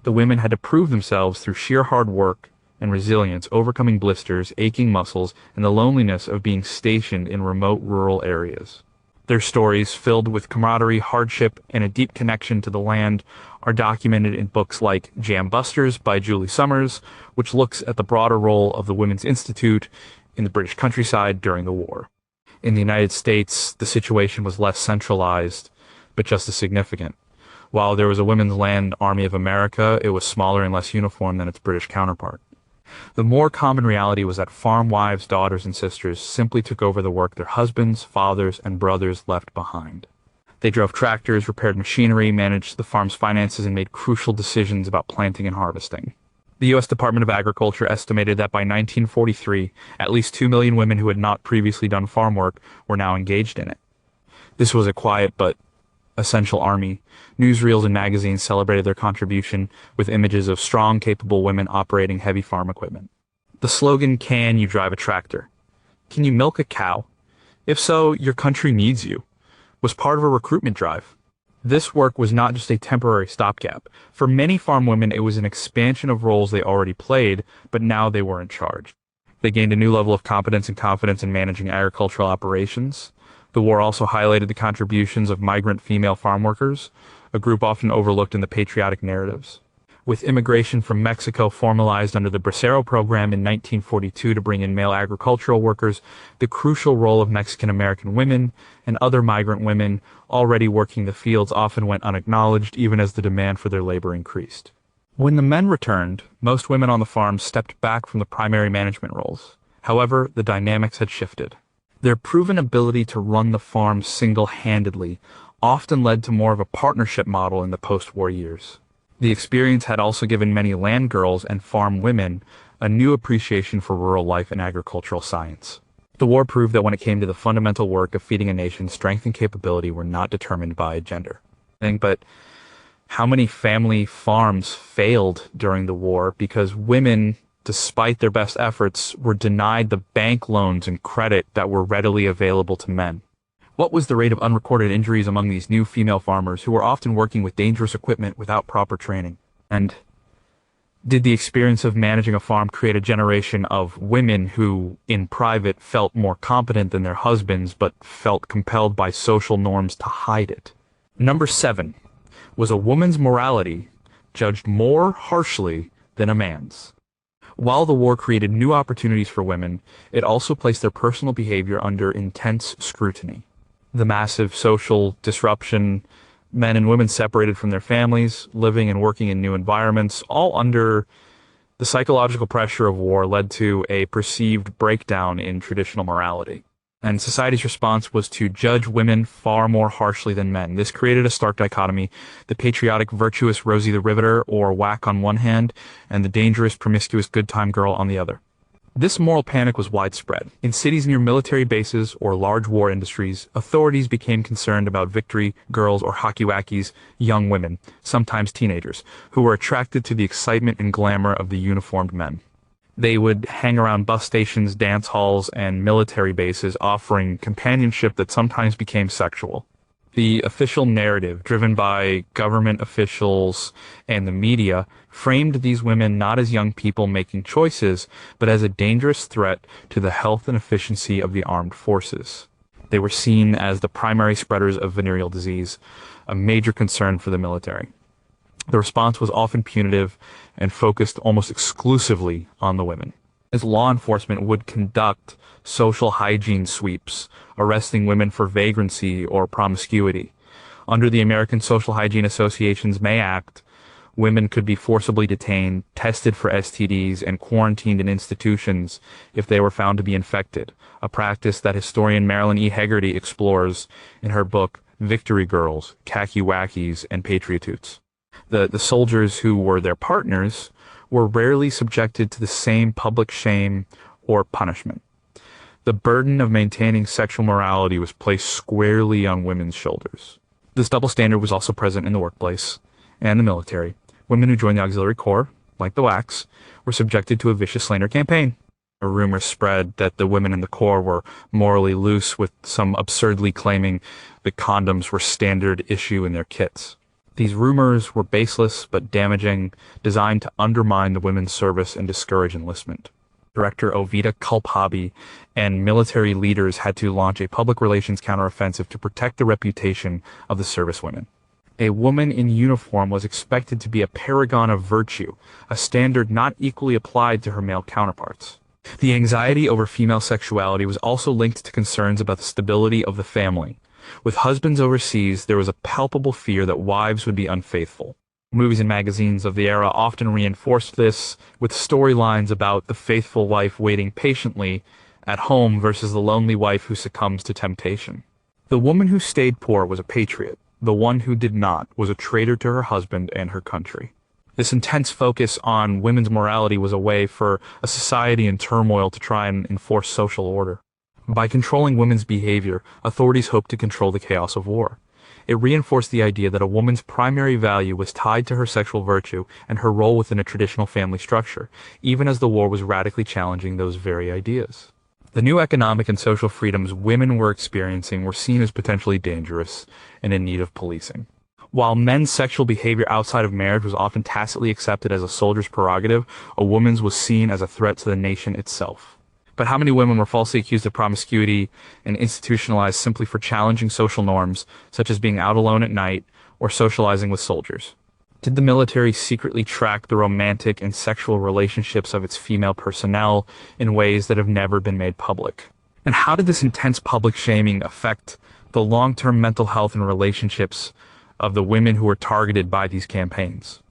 The women had to prove themselves through sheer hard work and resilience, overcoming blisters, aching muscles, and the loneliness of being stationed in remote rural areas. Their stories, filled with camaraderie, hardship, and a deep connection to the land, are documented in books like Jam Busters by Julie Summers, which looks at the broader role of the Women's Institute in the British countryside during the war. In the United States, the situation was less centralized, but just as significant. While there was a Women's Land Army of America, it was smaller and less uniform than its British counterpart. The more common reality was that farm wives, daughters, and sisters simply took over the work their husbands, fathers, and brothers left behind. They drove tractors, repaired machinery, managed the farm's finances, and made crucial decisions about planting and harvesting. The U.S. Department of Agriculture estimated that by 1943, at least 2 million women who had not previously done farm work were now engaged in it. This was a quiet but essential army. Newsreels and magazines celebrated their contribution with images of strong, capable women operating heavy farm equipment. The slogan, "Can you drive a tractor? Can you milk a cow? If so, your country needs you," was part of a recruitment drive. This work was not just a temporary stopgap. For many farm women, it was an expansion of roles they already played, but now they were in charge. They gained a new level of competence and confidence in managing agricultural operations. The war also highlighted the contributions of migrant female farm workers, a group often overlooked in the patriotic narratives. With immigration from Mexico formalized under the Bracero program in 1942 to bring in male agricultural workers, the crucial role of Mexican-American women and other migrant women already working the fields often went unacknowledged, even as the demand for their labor increased. When the men returned, most women on the farm stepped back from the primary management roles. However, the dynamics had shifted. Their proven ability to run the farm single-handedly often led to more of a partnership model in the post-war years. The experience had also given many land girls and farm women a new appreciation for rural life and agricultural science. The war proved that when it came to the fundamental work of feeding a nation, strength and capability were not determined by gender. But how many family farms failed during the war because women, despite their best efforts, were denied the bank loans and credit that were readily available to men? What was the rate of unrecorded injuries among these new female farmers who were often working with dangerous equipment without proper training? And did the experience of managing a farm create a generation of women who, in private, felt more competent than their husbands but felt compelled by social norms to hide it? Number 7. Was a woman's morality judged more harshly than a man's? While the war created new opportunities for women, it also placed their personal behavior under intense scrutiny. The massive social disruption, men and women separated from their families, living and working in new environments, all under the psychological pressure of war, led to a perceived breakdown in traditional morality. And society's response was to judge women far more harshly than men. This created a stark dichotomy: the patriotic, virtuous Rosie the Riveter, or whack, on one hand, and the dangerous, promiscuous, good-time girl on the other. This moral panic was widespread. In cities near military bases or large war industries, authorities became concerned about victory girls or hockey-wackies, young women, sometimes teenagers, who were attracted to the excitement and glamour of the uniformed men. They would hang around bus stations, dance halls, and military bases, offering companionship that sometimes became sexual. The official narrative, driven by government officials and the media, framed these women not as young people making choices, but as a dangerous threat to the health and efficiency of the armed forces. They were seen as the primary spreaders of venereal disease, a major concern for the military. The response was often punitive and focused almost exclusively on the women, as law enforcement would conduct social hygiene sweeps, arresting women for vagrancy or promiscuity. Under the American Social Hygiene Association's May Act, women could be forcibly detained, tested for STDs, and quarantined in institutions if they were found to be infected, a practice that historian Marilyn E. Hegarty explores in her book Victory Girls, Khaki Wackies, and Patriotoots. The soldiers who were their partners were rarely subjected to the same public shame or punishment. The burden of maintaining sexual morality was placed squarely on women's shoulders. This double standard was also present in the workplace and the military. Women who joined the auxiliary corps, like the WACs, were subjected to a vicious slander campaign. A rumor spread that the women in the corps were morally loose, with some absurdly claiming that condoms were standard issue in their kits. These rumors were baseless but damaging, designed to undermine the women's service and discourage enlistment. Director Ovida Kulpabi and military leaders had to launch a public relations counteroffensive to protect the reputation of the servicewomen. A woman in uniform was expected to be a paragon of virtue, a standard not equally applied to her male counterparts. The anxiety over female sexuality was also linked to concerns about the stability of the family. With husbands overseas, there was a palpable fear that wives would be unfaithful. Movies and magazines of the era often reinforced this, with storylines about the faithful wife waiting patiently at home versus the lonely wife who succumbs to temptation. The woman who stayed poor was a patriot. The one who did not was a traitor to her husband and her country. This intense focus on women's morality was a way for a society in turmoil to try and enforce social order. By controlling women's behavior, authorities hoped to control the chaos of war. It reinforced the idea that a woman's primary value was tied to her sexual virtue and her role within a traditional family structure, even as the war was radically challenging those very ideas. The new economic and social freedoms women were experiencing were seen as potentially dangerous and in need of policing. While men's sexual behavior outside of marriage was often tacitly accepted as a soldier's prerogative, a woman's was seen as a threat to the nation itself. But how many women were falsely accused of promiscuity and institutionalized simply for challenging social norms, such as being out alone at night or socializing with soldiers? Did the military secretly track the romantic and sexual relationships of its female personnel in ways that have never been made public? And how did this intense public shaming affect the long-term mental health and relationships of the women who were targeted by these campaigns?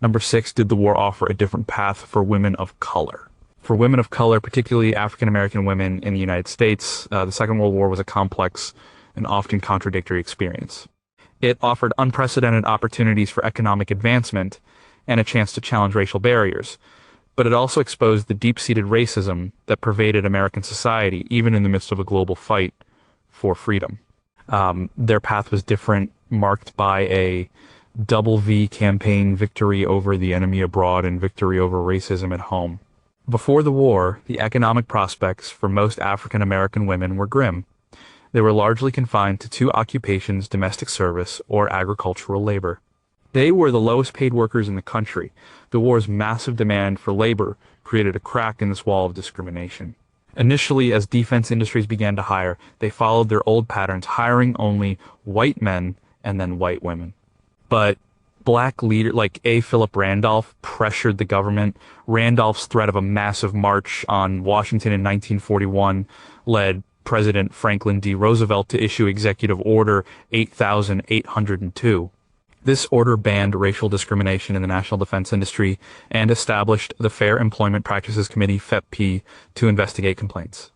Number 6, did the war offer a different path for women of color? For women of color, particularly African-American women in the United States, the Second World War was a complex and often contradictory experience. It offered unprecedented opportunities for economic advancement and a chance to challenge racial barriers, but it also exposed the deep-seated racism that pervaded American society, even in the midst of a global fight for freedom. Their path was different, marked by a double V campaign victory over the enemy abroad and victory over racism at home. Before the war, the economic prospects for most African American women were grim. They were largely confined to 2 occupations: domestic service or agricultural labor. They were the lowest paid workers in the country. The war's massive demand for labor created a crack in this wall of discrimination. Initially, as defense industries began to hire, they followed their old patterns, hiring only white men and then white women. But black leader like A. Philip Randolph pressured the government. Randolph's threat of a massive march on Washington in 1941 led President Franklin D. Roosevelt to issue Executive Order 8802. This order banned racial discrimination in the national defense industry and established the Fair Employment Practices Committee, FEPP, to investigate complaints.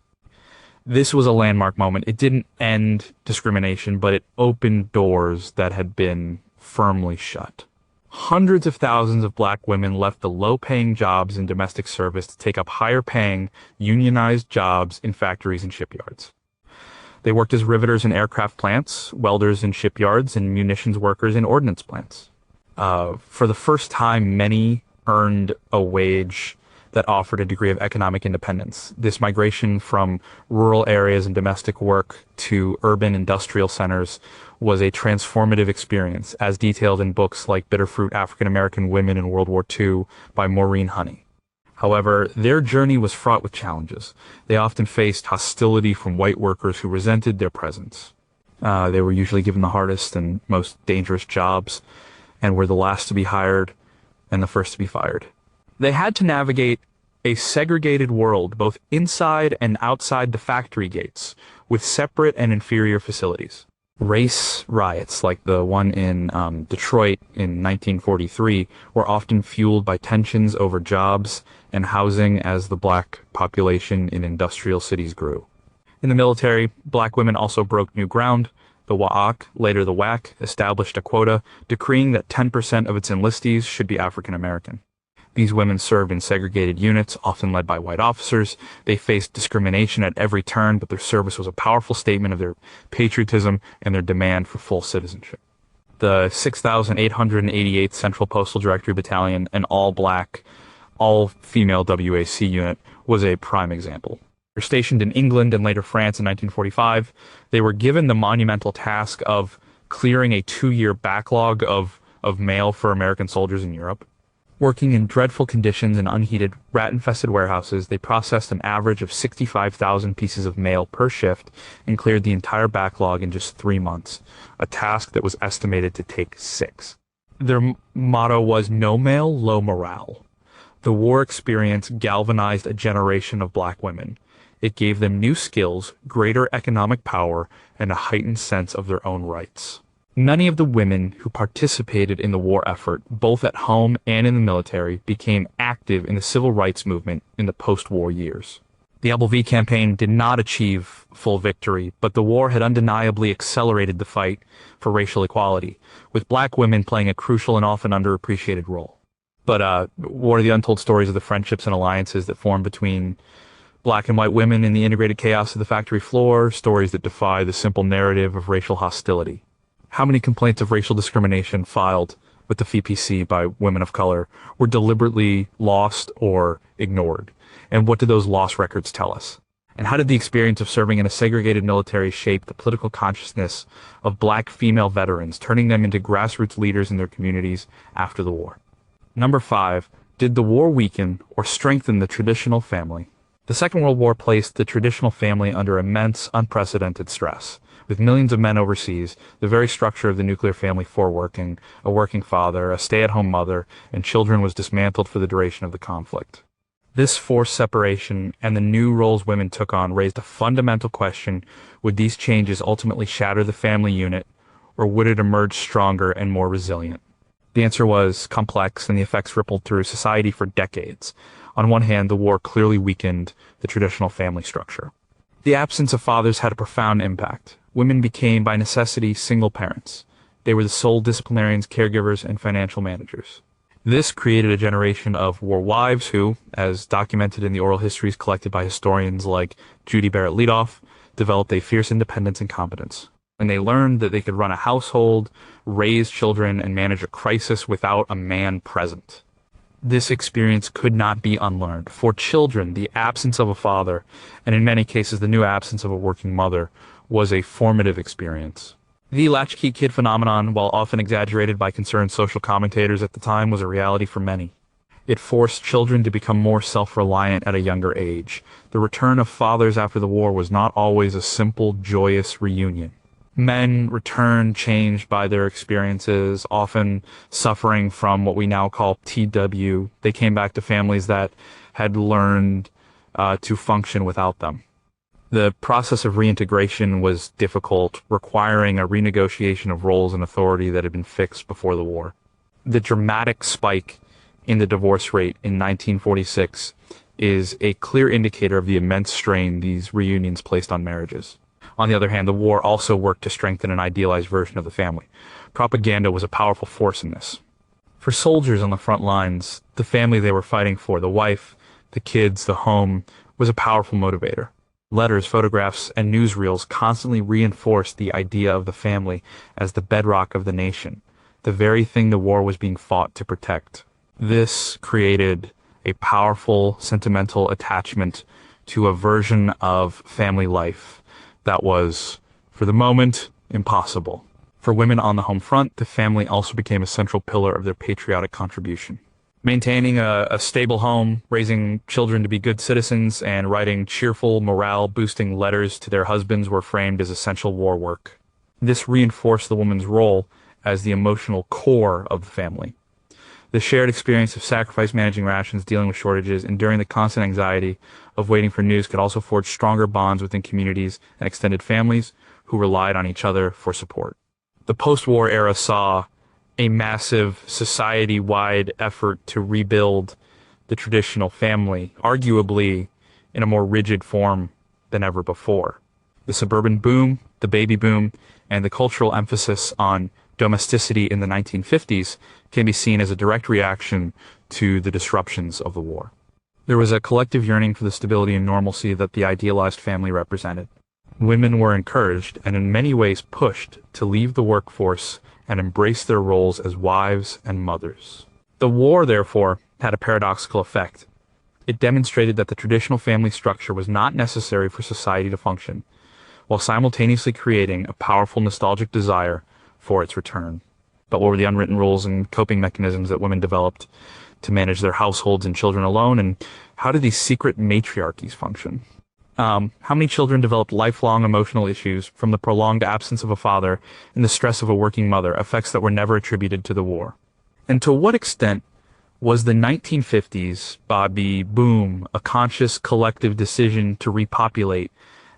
This was a landmark moment. It didn't end discrimination, but it opened doors that had been firmly shut. Hundreds of thousands of black women left the low-paying jobs in domestic service to take up higher-paying, unionized jobs in factories and shipyards. They worked as riveters in aircraft plants, welders in shipyards, and munitions workers in ordnance plants. For the first time, many earned a wage that offered a degree of economic independence. This migration from rural areas and domestic work to urban industrial centers was a transformative experience, as detailed in books like Bitterfruit: African American Women in World War II by Maureen Honey. However, their journey was fraught with challenges. They often faced hostility from white workers who resented their presence. They were usually given the hardest and most dangerous jobs, and were the last to be hired and the first to be fired. They had to navigate a segregated world, both inside and outside the factory gates, with separate and inferior facilities. Race riots, like the one in Detroit in 1943, were often fueled by tensions over jobs and housing as the black population in industrial cities grew. In the military, black women also broke new ground. The WAAC, later the WAC, established a quota, decreeing that 10% of its enlistees should be African American. These women served in segregated units, often led by white officers. They faced discrimination at every turn, but their service was a powerful statement of their patriotism and their demand for full citizenship. The 6,888th Central Postal Directory Battalion, an all-black, all-female WAC unit, was a prime example. They were stationed in England and later France in 1945. They were given the monumental task of clearing a 2-year backlog of mail for American soldiers in Europe. Working in dreadful conditions in unheated, rat-infested warehouses, they processed an average of 65,000 pieces of mail per shift and cleared the entire backlog in just 3 months, a task that was estimated to take 6. Their motto was "No mail, low morale." The war experience galvanized a generation of black women. It gave them new skills, greater economic power, and a heightened sense of their own rights. Many of the women who participated in the war effort, both at home and in the military, became active in the civil rights movement in the post-war years. The Elbow campaign did not achieve full victory, but the war had undeniably accelerated the fight for racial equality, with black women playing a crucial and often underappreciated role. But what are the untold stories of the friendships and alliances that formed between black and white women in the integrated chaos of the factory floor, stories that defy the simple narrative of racial hostility? How many complaints of racial discrimination filed with the FPC by women of color were deliberately lost or ignored? And what did those lost records tell us? And how did the experience of serving in a segregated military shape the political consciousness of black female veterans, turning them into grassroots leaders in their communities after the war? Number 5, did the war weaken or strengthen the traditional family? The Second World War placed the traditional family under immense, unprecedented stress. With millions of men overseas, the very structure of the nuclear family foreworking, a working father, a stay-at-home mother, and children was dismantled for the duration of the conflict. This forced separation and the new roles women took on raised a fundamental question: would these changes ultimately shatter the family unit, or would it emerge stronger and more resilient? The answer was complex, and the effects rippled through society for decades. On one hand, the war clearly weakened the traditional family structure. The absence of fathers had a profound impact. Women became, by necessity, single parents. They were the sole disciplinarians, caregivers, and financial managers. This created a generation of war wives who, as documented in the oral histories collected by historians like Judy Barrett-Leadoff, developed a fierce independence and competence. And they learned that they could run a household, raise children, and manage a crisis without a man present. This experience could not be unlearned. For children, the absence of a father, and in many cases the new absence of a working mother, was a formative experience. The latchkey kid phenomenon, while often exaggerated by concerned social commentators at the time, was a reality for many. It forced children to become more self-reliant at a younger age. The return of fathers after the war was not always a simple, joyous reunion. Men returned changed by their experiences, often suffering from what we now call TW. They came back to families that had learned to function without them. The process of reintegration was difficult, requiring a renegotiation of roles and authority that had been fixed before the war. The dramatic spike in the divorce rate in 1946 is a clear indicator of the immense strain these reunions placed on marriages. On the other hand, the war also worked to strengthen an idealized version of the family. Propaganda was a powerful force in this. For soldiers on the front lines, the family they were fighting for, the wife, the kids, the home, was a powerful motivator. Letters, photographs, and newsreels constantly reinforced the idea of the family as the bedrock of the nation, the very thing the war was being fought to protect. This created a powerful sentimental attachment to a version of family life that was, for the moment, impossible. For women on the home front, the family also became a central pillar of their patriotic contribution. Maintaining a stable home, raising children to be good citizens, and writing cheerful, morale-boosting letters to their husbands were framed as essential war work. This reinforced the woman's role as the emotional core of the family. The shared experience of sacrifice, managing rations, dealing with shortages, enduring the constant anxiety of waiting for news could also forge stronger bonds within communities and extended families who relied on each other for support. The post-war era saw a massive society-wide effort to rebuild the traditional family, arguably in a more rigid form than ever before. The suburban boom, the baby boom, and the cultural emphasis on domesticity in the 1950s can be seen as a direct reaction to the disruptions of the war. There was a collective yearning for the stability and normalcy that the idealized family represented. Women were encouraged, and in many ways pushed, to leave the workforce and embrace their roles as wives and mothers. The war, therefore, had a paradoxical effect. It demonstrated that the traditional family structure was not necessary for society to function, while simultaneously creating a powerful nostalgic desire for its return. But what were the unwritten rules and coping mechanisms that women developed to manage their households and children alone, and how did these secret matriarchies function? How many children developed lifelong emotional issues from the prolonged absence of a father and the stress of a working mother, effects that were never attributed to the war? And to what extent was the 1950s baby boom a conscious collective decision to repopulate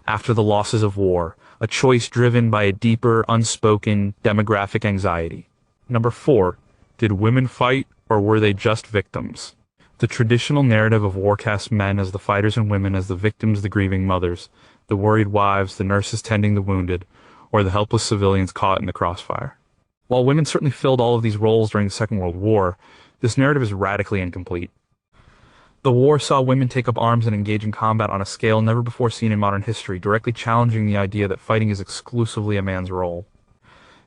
after the losses of war, a choice driven by a deeper, unspoken demographic anxiety? Number 4, did women fight, or were they just victims? The traditional narrative of war casts men as the fighters and women as the victims, the grieving mothers, the worried wives, the nurses tending the wounded, or the helpless civilians caught in the crossfire. While women certainly filled all of these roles during the Second World War, this narrative is radically incomplete. The war saw women take up arms and engage in combat on a scale never before seen in modern history, directly challenging the idea that fighting is exclusively a man's role.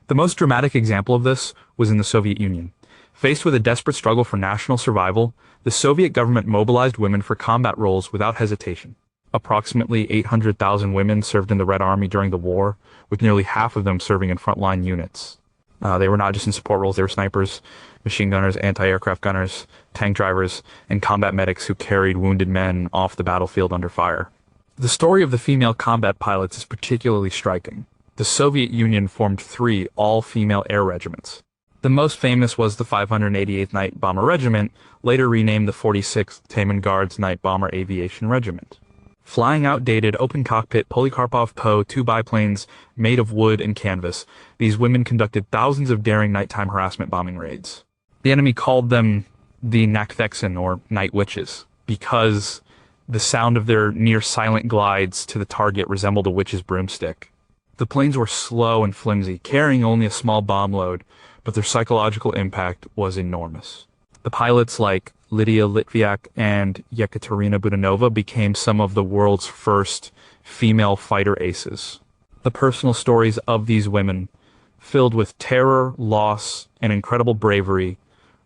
The most dramatic example of this was in the Soviet Union. Faced with a desperate struggle for national survival, the Soviet government mobilized women for combat roles without hesitation. Approximately 800,000 women served in the Red Army during the war, with nearly half of them serving in frontline units. They were not just in support roles, they were snipers, machine gunners, anti-aircraft gunners, tank drivers, and combat medics who carried wounded men off the battlefield under fire. The story of the female combat pilots is particularly striking. The Soviet Union formed 3 all-female air regiments. The most famous was the 588th Night Bomber Regiment, later renamed the 46th Taman Guards Night Bomber Aviation Regiment. Flying outdated, open-cockpit Polikarpov Po-2 biplanes made of wood and canvas, these women conducted thousands of daring nighttime harassment bombing raids. The enemy called them the Nakhtheksin, or Night Witches, because the sound of their near-silent glides to the target resembled a witch's broomstick. The planes were slow and flimsy, carrying only a small bomb load, but their psychological impact was enormous. The pilots like Lydia Litviak and Yekaterina Budanova became some of the world's first female fighter aces. The personal stories of these women, filled with terror, loss, and incredible bravery,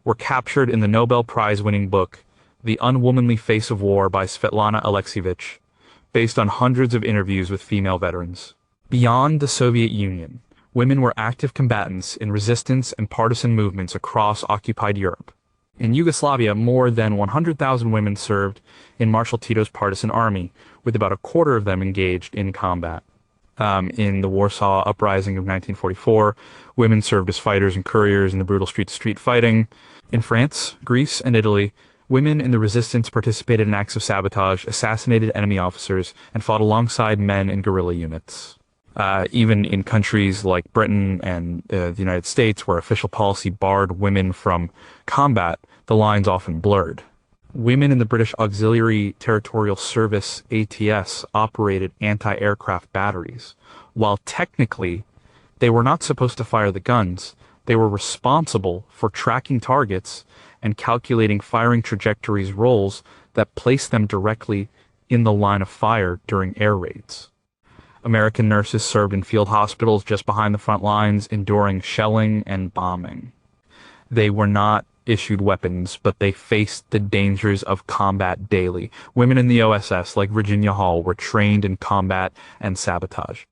were captured in the Nobel Prize-winning book, The Unwomanly Face of War by Svetlana Alexievich, based on hundreds of interviews with female veterans. Beyond the Soviet Union, women were active combatants in resistance and partisan movements across occupied Europe. In Yugoslavia, more than 100,000 women served in Marshal Tito's partisan army, with about a quarter of them engaged in combat. In the Warsaw Uprising of 1944, women served as fighters and couriers in the brutal street-to-street fighting. In France, Greece, and Italy, women in the resistance participated in acts of sabotage, assassinated enemy officers, and fought alongside men in guerrilla units. Even in countries like Britain and the United States, where official policy barred women from combat, the lines often blurred. Women in the British Auxiliary Territorial Service, ATS, operated anti-aircraft batteries. While technically they were not supposed to fire the guns, they were responsible for tracking targets and calculating firing trajectories roles that placed them directly in the line of fire during air raids. American nurses served in field hospitals just behind the front lines, enduring shelling and bombing. They were not issued weapons, but they faced the dangers of combat daily. Women in the OSS, like Virginia Hall, were trained in combat and sabotage.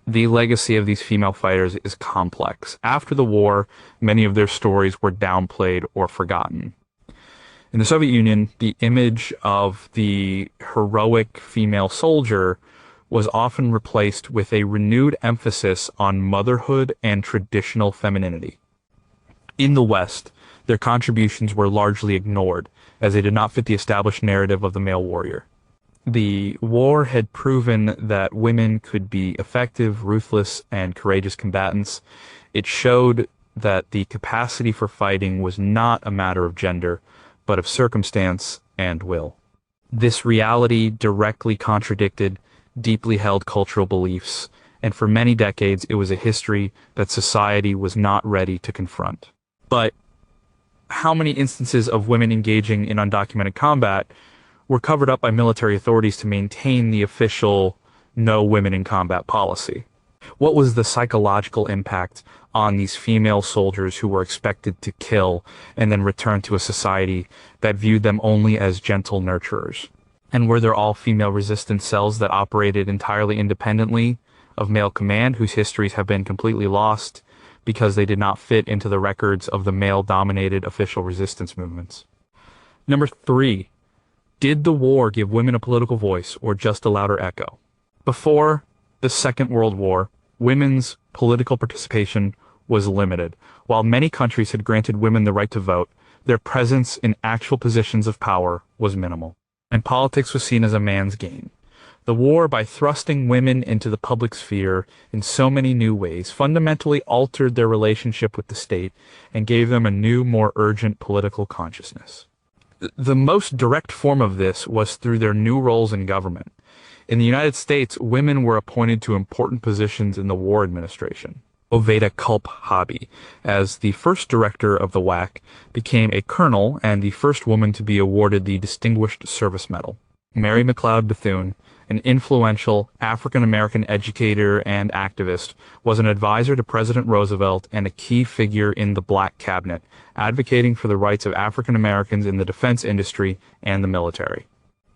The legacy of these female fighters is complex. After the war, many of their stories were downplayed or forgotten. In the Soviet Union, the image of the heroic female soldier was often replaced with a renewed emphasis on motherhood and traditional femininity. In the West, their contributions were largely ignored, as they did not fit the established narrative of the male warrior. The war had proven that women could be effective, ruthless, and courageous combatants. It showed that the capacity for fighting was not a matter of gender, but of circumstance and will. This reality directly contradicted deeply held cultural beliefs, and for many decades it was a history that society was not ready to confront. But how many instances of women engaging in undocumented combat were covered up by military authorities to maintain the official no women in combat policy? What was the psychological impact on these female soldiers who were expected to kill and then return to a society that viewed them only as gentle nurturers? And were there all-female resistance cells that operated entirely independently of male command, whose histories have been completely lost because they did not fit into the records of the male-dominated official resistance movements? Number 3. Did the war give women a political voice or just a louder echo? Before the Second World War, women's political participation was limited. While many countries had granted women the right to vote, their presence in actual positions of power was minimal, and politics was seen as a man's game. The war, by thrusting women into the public sphere in so many new ways, fundamentally altered their relationship with the state and gave them a new, more urgent political consciousness. The most direct form of this was through their new roles in government. In the United States, women were appointed to important positions in the war administration. Oveta Culp Hobby, as the first director of the WAC, became a colonel and the first woman to be awarded the Distinguished Service Medal. Mary McLeod Bethune, an influential African-American educator and activist, was an advisor to President Roosevelt and a key figure in the Black Cabinet, advocating for the rights of African Americans in the defense industry and the military.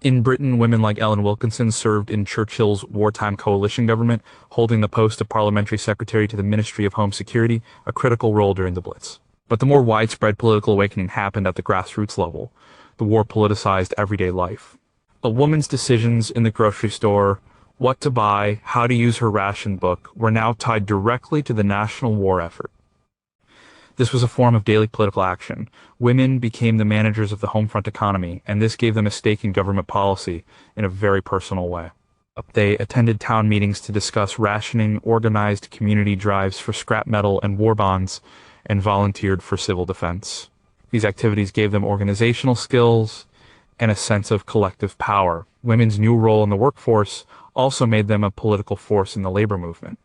In Britain, women like Ellen Wilkinson served in Churchill's wartime coalition government, holding the post of parliamentary secretary to the Ministry of Home Security, a critical role during the Blitz. But the more widespread political awakening happened at the grassroots level. The war politicized everyday life. A woman's decisions in the grocery store, what to buy, how to use her ration book, were now tied directly to the national war effort. This was a form of daily political action. Women became the managers of the home front economy, and this gave them a stake in government policy in a very personal way. They attended town meetings to discuss rationing, organized community drives for scrap metal and war bonds, and volunteered for civil defense. These activities gave them organizational skills and a sense of collective power. Women's new role in the workforce also made them a political force in the labor movement.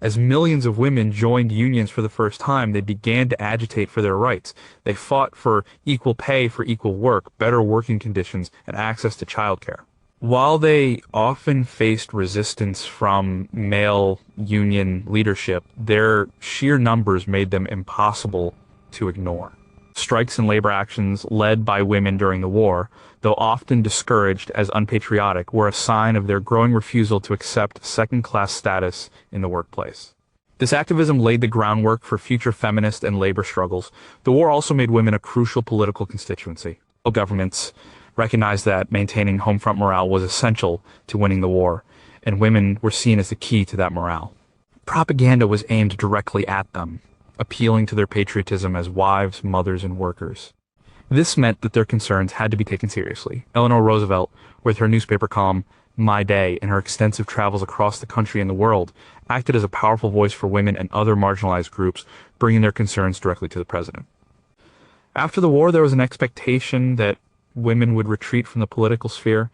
As millions of women joined unions for the first time, they began to agitate for their rights. They fought for equal pay for equal work, better working conditions, and access to childcare. While they often faced resistance from male union leadership, their sheer numbers made them impossible to ignore. Strikes and labor actions led by women during the war, though often discouraged as unpatriotic, were a sign of their growing refusal to accept second-class status in the workplace. This activism laid the groundwork for future feminist and labor struggles. The war also made women a crucial political constituency. Governments recognized that maintaining home front morale was essential to winning the war, and women were seen as the key to that morale. Propaganda was aimed directly at them, appealing to their patriotism as wives, mothers, and workers. This meant that their concerns had to be taken seriously. Eleanor Roosevelt, with her newspaper column My Day and her extensive travels across the country and the world, acted as a powerful voice for women and other marginalized groups, bringing their concerns directly to the president. After the war, there was an expectation that women would retreat from the political sphere,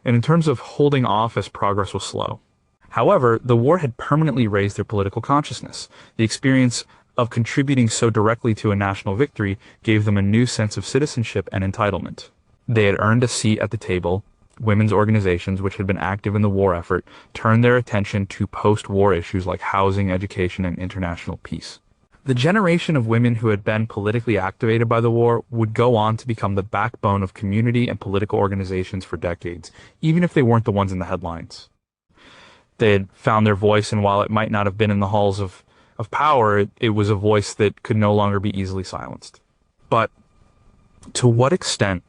and in terms of holding office, progress was slow. However, the war had permanently raised their political consciousness. The experience of contributing so directly to a national victory gave them a new sense of citizenship and entitlement. They had earned a seat at the table. Women's organizations, which had been active in the war effort, turned their attention to post-war issues like housing, education, and international peace. The generation of women who had been politically activated by the war would go on to become the backbone of community and political organizations for decades, even if they weren't the ones in the headlines. They had found their voice, and while it might not have been in the halls of power, it was a voice that could no longer be easily silenced. But to what extent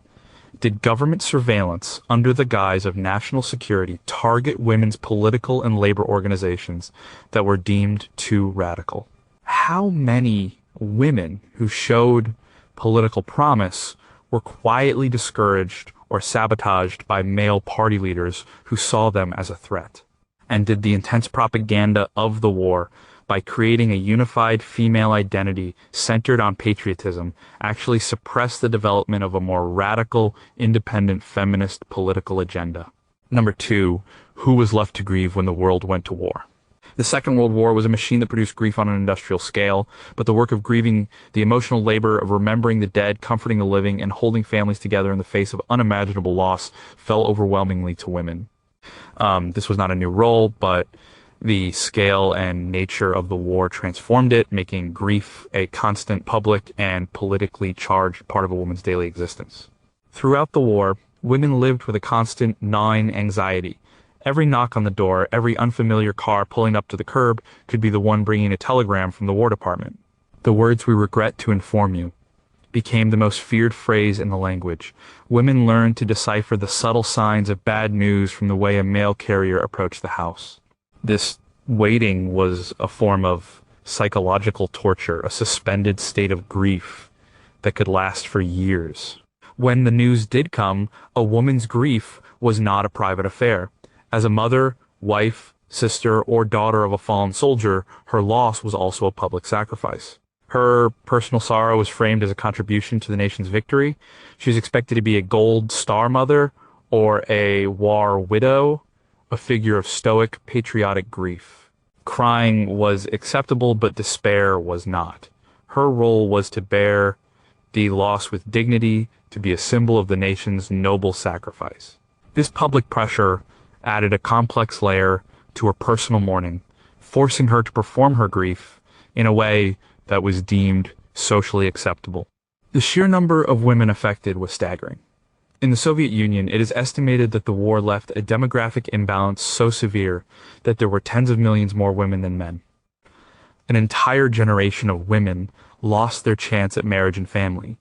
did government surveillance under the guise of national security target women's political and labor organizations that were deemed too radical? How many Women who showed political promise were quietly discouraged or sabotaged by male party leaders who saw them as a threat, and did the intense propaganda of the war by creating a unified female identity centered on patriotism actually suppress the development of a more radical, independent feminist political agenda. Number two, who was left to grieve when the world went to war? The Second World War was a machine that produced grief on an industrial scale, but the work of grieving, the emotional labor of remembering the dead, comforting the living, and holding families together in the face of unimaginable loss fell overwhelmingly to women. This was not a new role, but the scale and nature of the war transformed it, making grief a constant public and politically charged part of a woman's daily existence. Throughout the war, women lived with a constant gnawing anxiety. Every knock on the door, every unfamiliar car pulling up to the curb could be the one bringing a telegram from the War Department. The words "we regret to inform you" became the most feared phrase in the language. Women learned to decipher the subtle signs of bad news from the way a mail carrier approached the house. This waiting was a form of psychological torture, a suspended state of grief that could last for years. When the news did come, a woman's grief was not a private affair. As a mother, wife, sister, or daughter of a fallen soldier, her loss was also a public sacrifice. Her personal sorrow was framed as a contribution to the nation's victory. She was expected to be a gold star mother or a war widow, a figure of stoic, patriotic grief. Crying was acceptable, but despair was not. Her role was to bear the loss with dignity, to be a symbol of the nation's noble sacrifice. This public pressure added a complex layer to her personal mourning, forcing her to perform her grief in a way that was deemed socially acceptable. The sheer number of women affected was staggering. In the Soviet Union, it is estimated that the war left a demographic imbalance so severe that there were tens of millions more women than men. An entire generation of women lost their chance at marriage and family.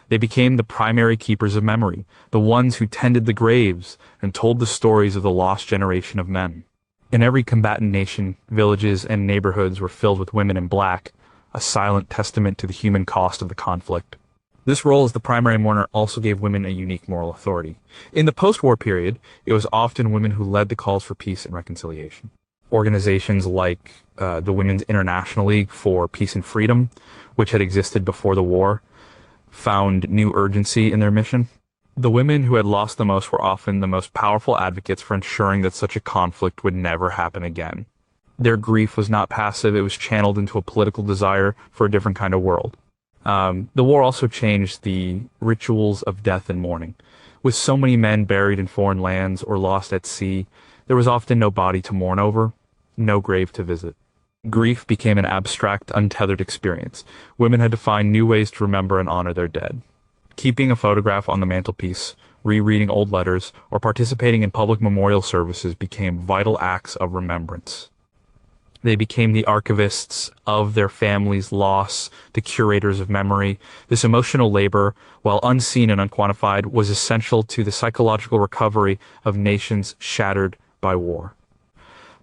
They became the primary keepers of memory, the ones who tended the graves and told the stories of the lost generation of men. In every combatant nation, villages and neighborhoods were filled with women in black, a silent testament to the human cost of the conflict. This role as the primary mourner also gave women a unique moral authority. In the post-war period, it was often women who led the calls for peace and reconciliation. Organizations like the Women's International League for Peace and Freedom, which had existed before the war, found new urgency in their mission. The women who had lost the most were often the most powerful advocates for ensuring that such a conflict would never happen again. Their grief was not passive, it was channeled into a political desire for a different kind of world. The war also changed the rituals of death and mourning. With so many men buried in foreign lands or lost at sea, there was often no body to mourn over, no grave to visit. Grief became an abstract, untethered experience. Women had to find new ways to remember and honor their dead. Keeping a photograph on the mantelpiece, rereading old letters, or participating in public memorial services became vital acts of remembrance. They became the archivists of their family's loss, the curators of memory. This emotional labor, while unseen and unquantified, was essential to the psychological recovery of nations shattered by war.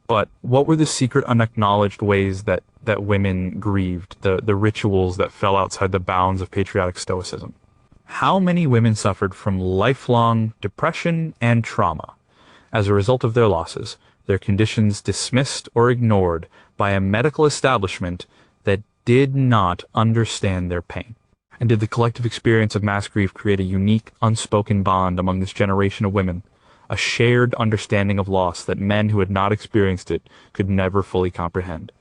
But what were the secret, unacknowledged ways that women grieved, the rituals that fell outside the bounds of patriotic stoicism? How many women suffered from lifelong depression and trauma as a result of their losses, their conditions dismissed or ignored by a medical establishment that did not understand their pain? And did the collective experience of mass grief create a unique, unspoken bond among this generation of women, a shared understanding of loss that men who had not experienced it could never fully comprehend?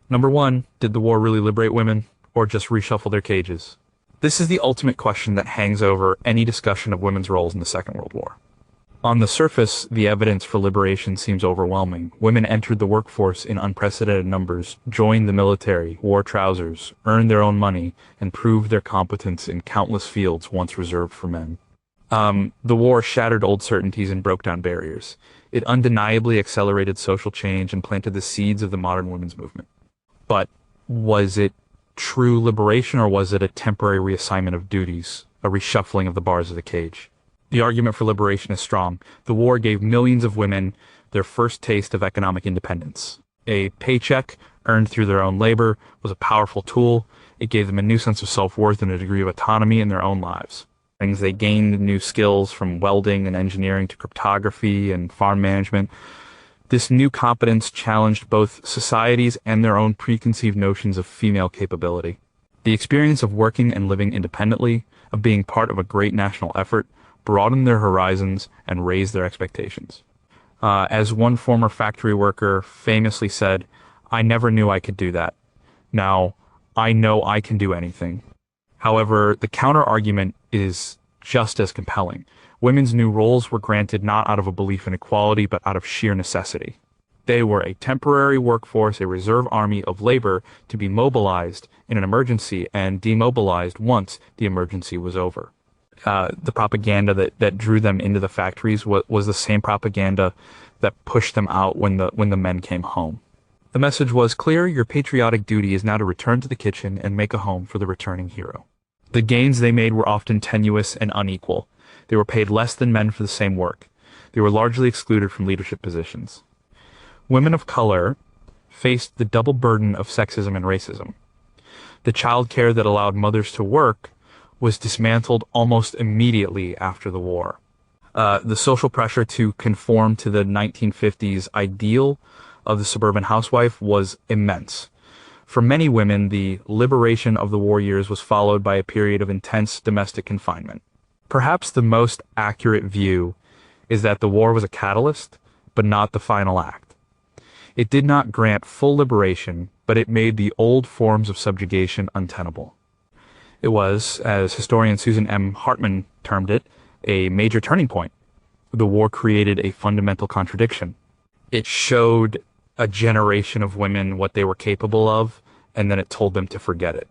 Number one, did the war really liberate women, or just reshuffle their cages? This is the ultimate question that hangs over any discussion of women's roles in the Second World War. On the surface, the evidence for liberation seems overwhelming. Women entered the workforce in unprecedented numbers, joined the military, wore trousers, earned their own money, and proved their competence in countless fields once reserved for men. The war shattered old certainties and broke down barriers. It undeniably accelerated social change and planted the seeds of the modern women's movement. But was it true liberation, or was it a temporary reassignment of duties, a reshuffling of the bars of the cage? The argument for liberation is strong. The war gave millions of women their first taste of economic independence. A paycheck earned through their own labor was a powerful tool. It gave them a new sense of self-worth and a degree of autonomy in their own lives. Things they gained new skills from welding and engineering to cryptography and farm management. This new competence challenged both societies and their own preconceived notions of female capability. The experience of working and living independently, of being part of a great national effort, broadened their horizons and raised their expectations. As one former factory worker famously said, "I never knew I could do that. Now, I know I can do anything." However, the counter-argument is just as compelling. Women's new roles were granted not out of a belief in equality, but out of sheer necessity. They were a temporary workforce, a reserve army of labor to be mobilized in an emergency and demobilized once the emergency was over. The propaganda that drew them into the factories was the same propaganda that pushed them out when the men came home. The message was clear: your patriotic duty is now to return to the kitchen and make a home for the returning hero. The gains they made were often tenuous and unequal. They were paid less than men for the same work. They were largely excluded from leadership positions. Women of color faced the double burden of sexism and racism. The child care that allowed mothers to work was dismantled almost immediately after the war. The social pressure to conform to the 1950s ideal of the suburban housewife was immense. For many women, the liberation of the war years was followed by a period of intense domestic confinement. Perhaps the most accurate view is that the war was a catalyst, but not the final act. It did not grant full liberation, but it made the old forms of subjugation untenable. It was, as historian Susan M. Hartman termed it, a major turning point. The war created a fundamental contradiction. It showed a generation of women what they were capable of, and then it told them to forget it.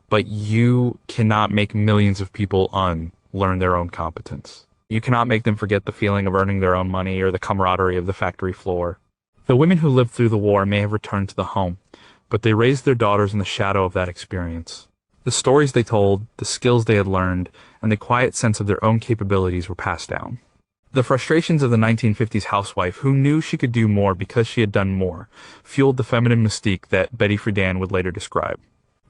But you cannot make millions of people unlearn their own competence. You cannot make them forget the feeling of earning their own money or the camaraderie of the factory floor. The women who lived through the war may have returned to the home, but they raised their daughters in the shadow of that experience. The stories they told, the skills they had learned, and the quiet sense of their own capabilities were passed down. The frustrations of the 1950s housewife, who knew she could do more because she had done more, fueled the feminine mystique that Betty Friedan would later describe.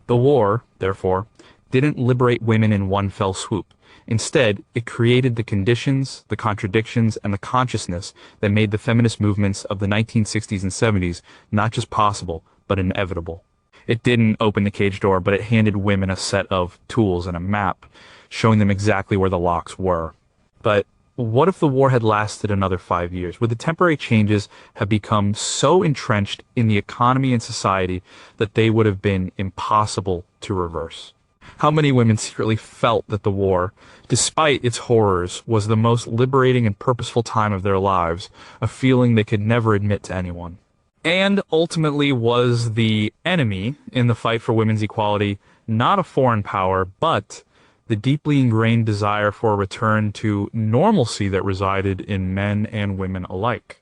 The war, therefore, didn't liberate women in one fell swoop. Instead, it created the conditions, the contradictions, and the consciousness that made the feminist movements of the 1960s and 70s not just possible, but inevitable. It didn't open the cage door, but it handed women a set of tools and a map, showing them exactly where the locks were. But what if the war had lasted another 5 years? Would the temporary changes have become so entrenched in the economy and society that they would have been impossible to reverse? How many women secretly felt that the war, despite its horrors, was the most liberating and purposeful time of their lives, a feeling they could never admit to anyone? And ultimately was the enemy in the fight for women's equality not a foreign power, but the deeply ingrained desire for a return to normalcy that resided in men and women alike.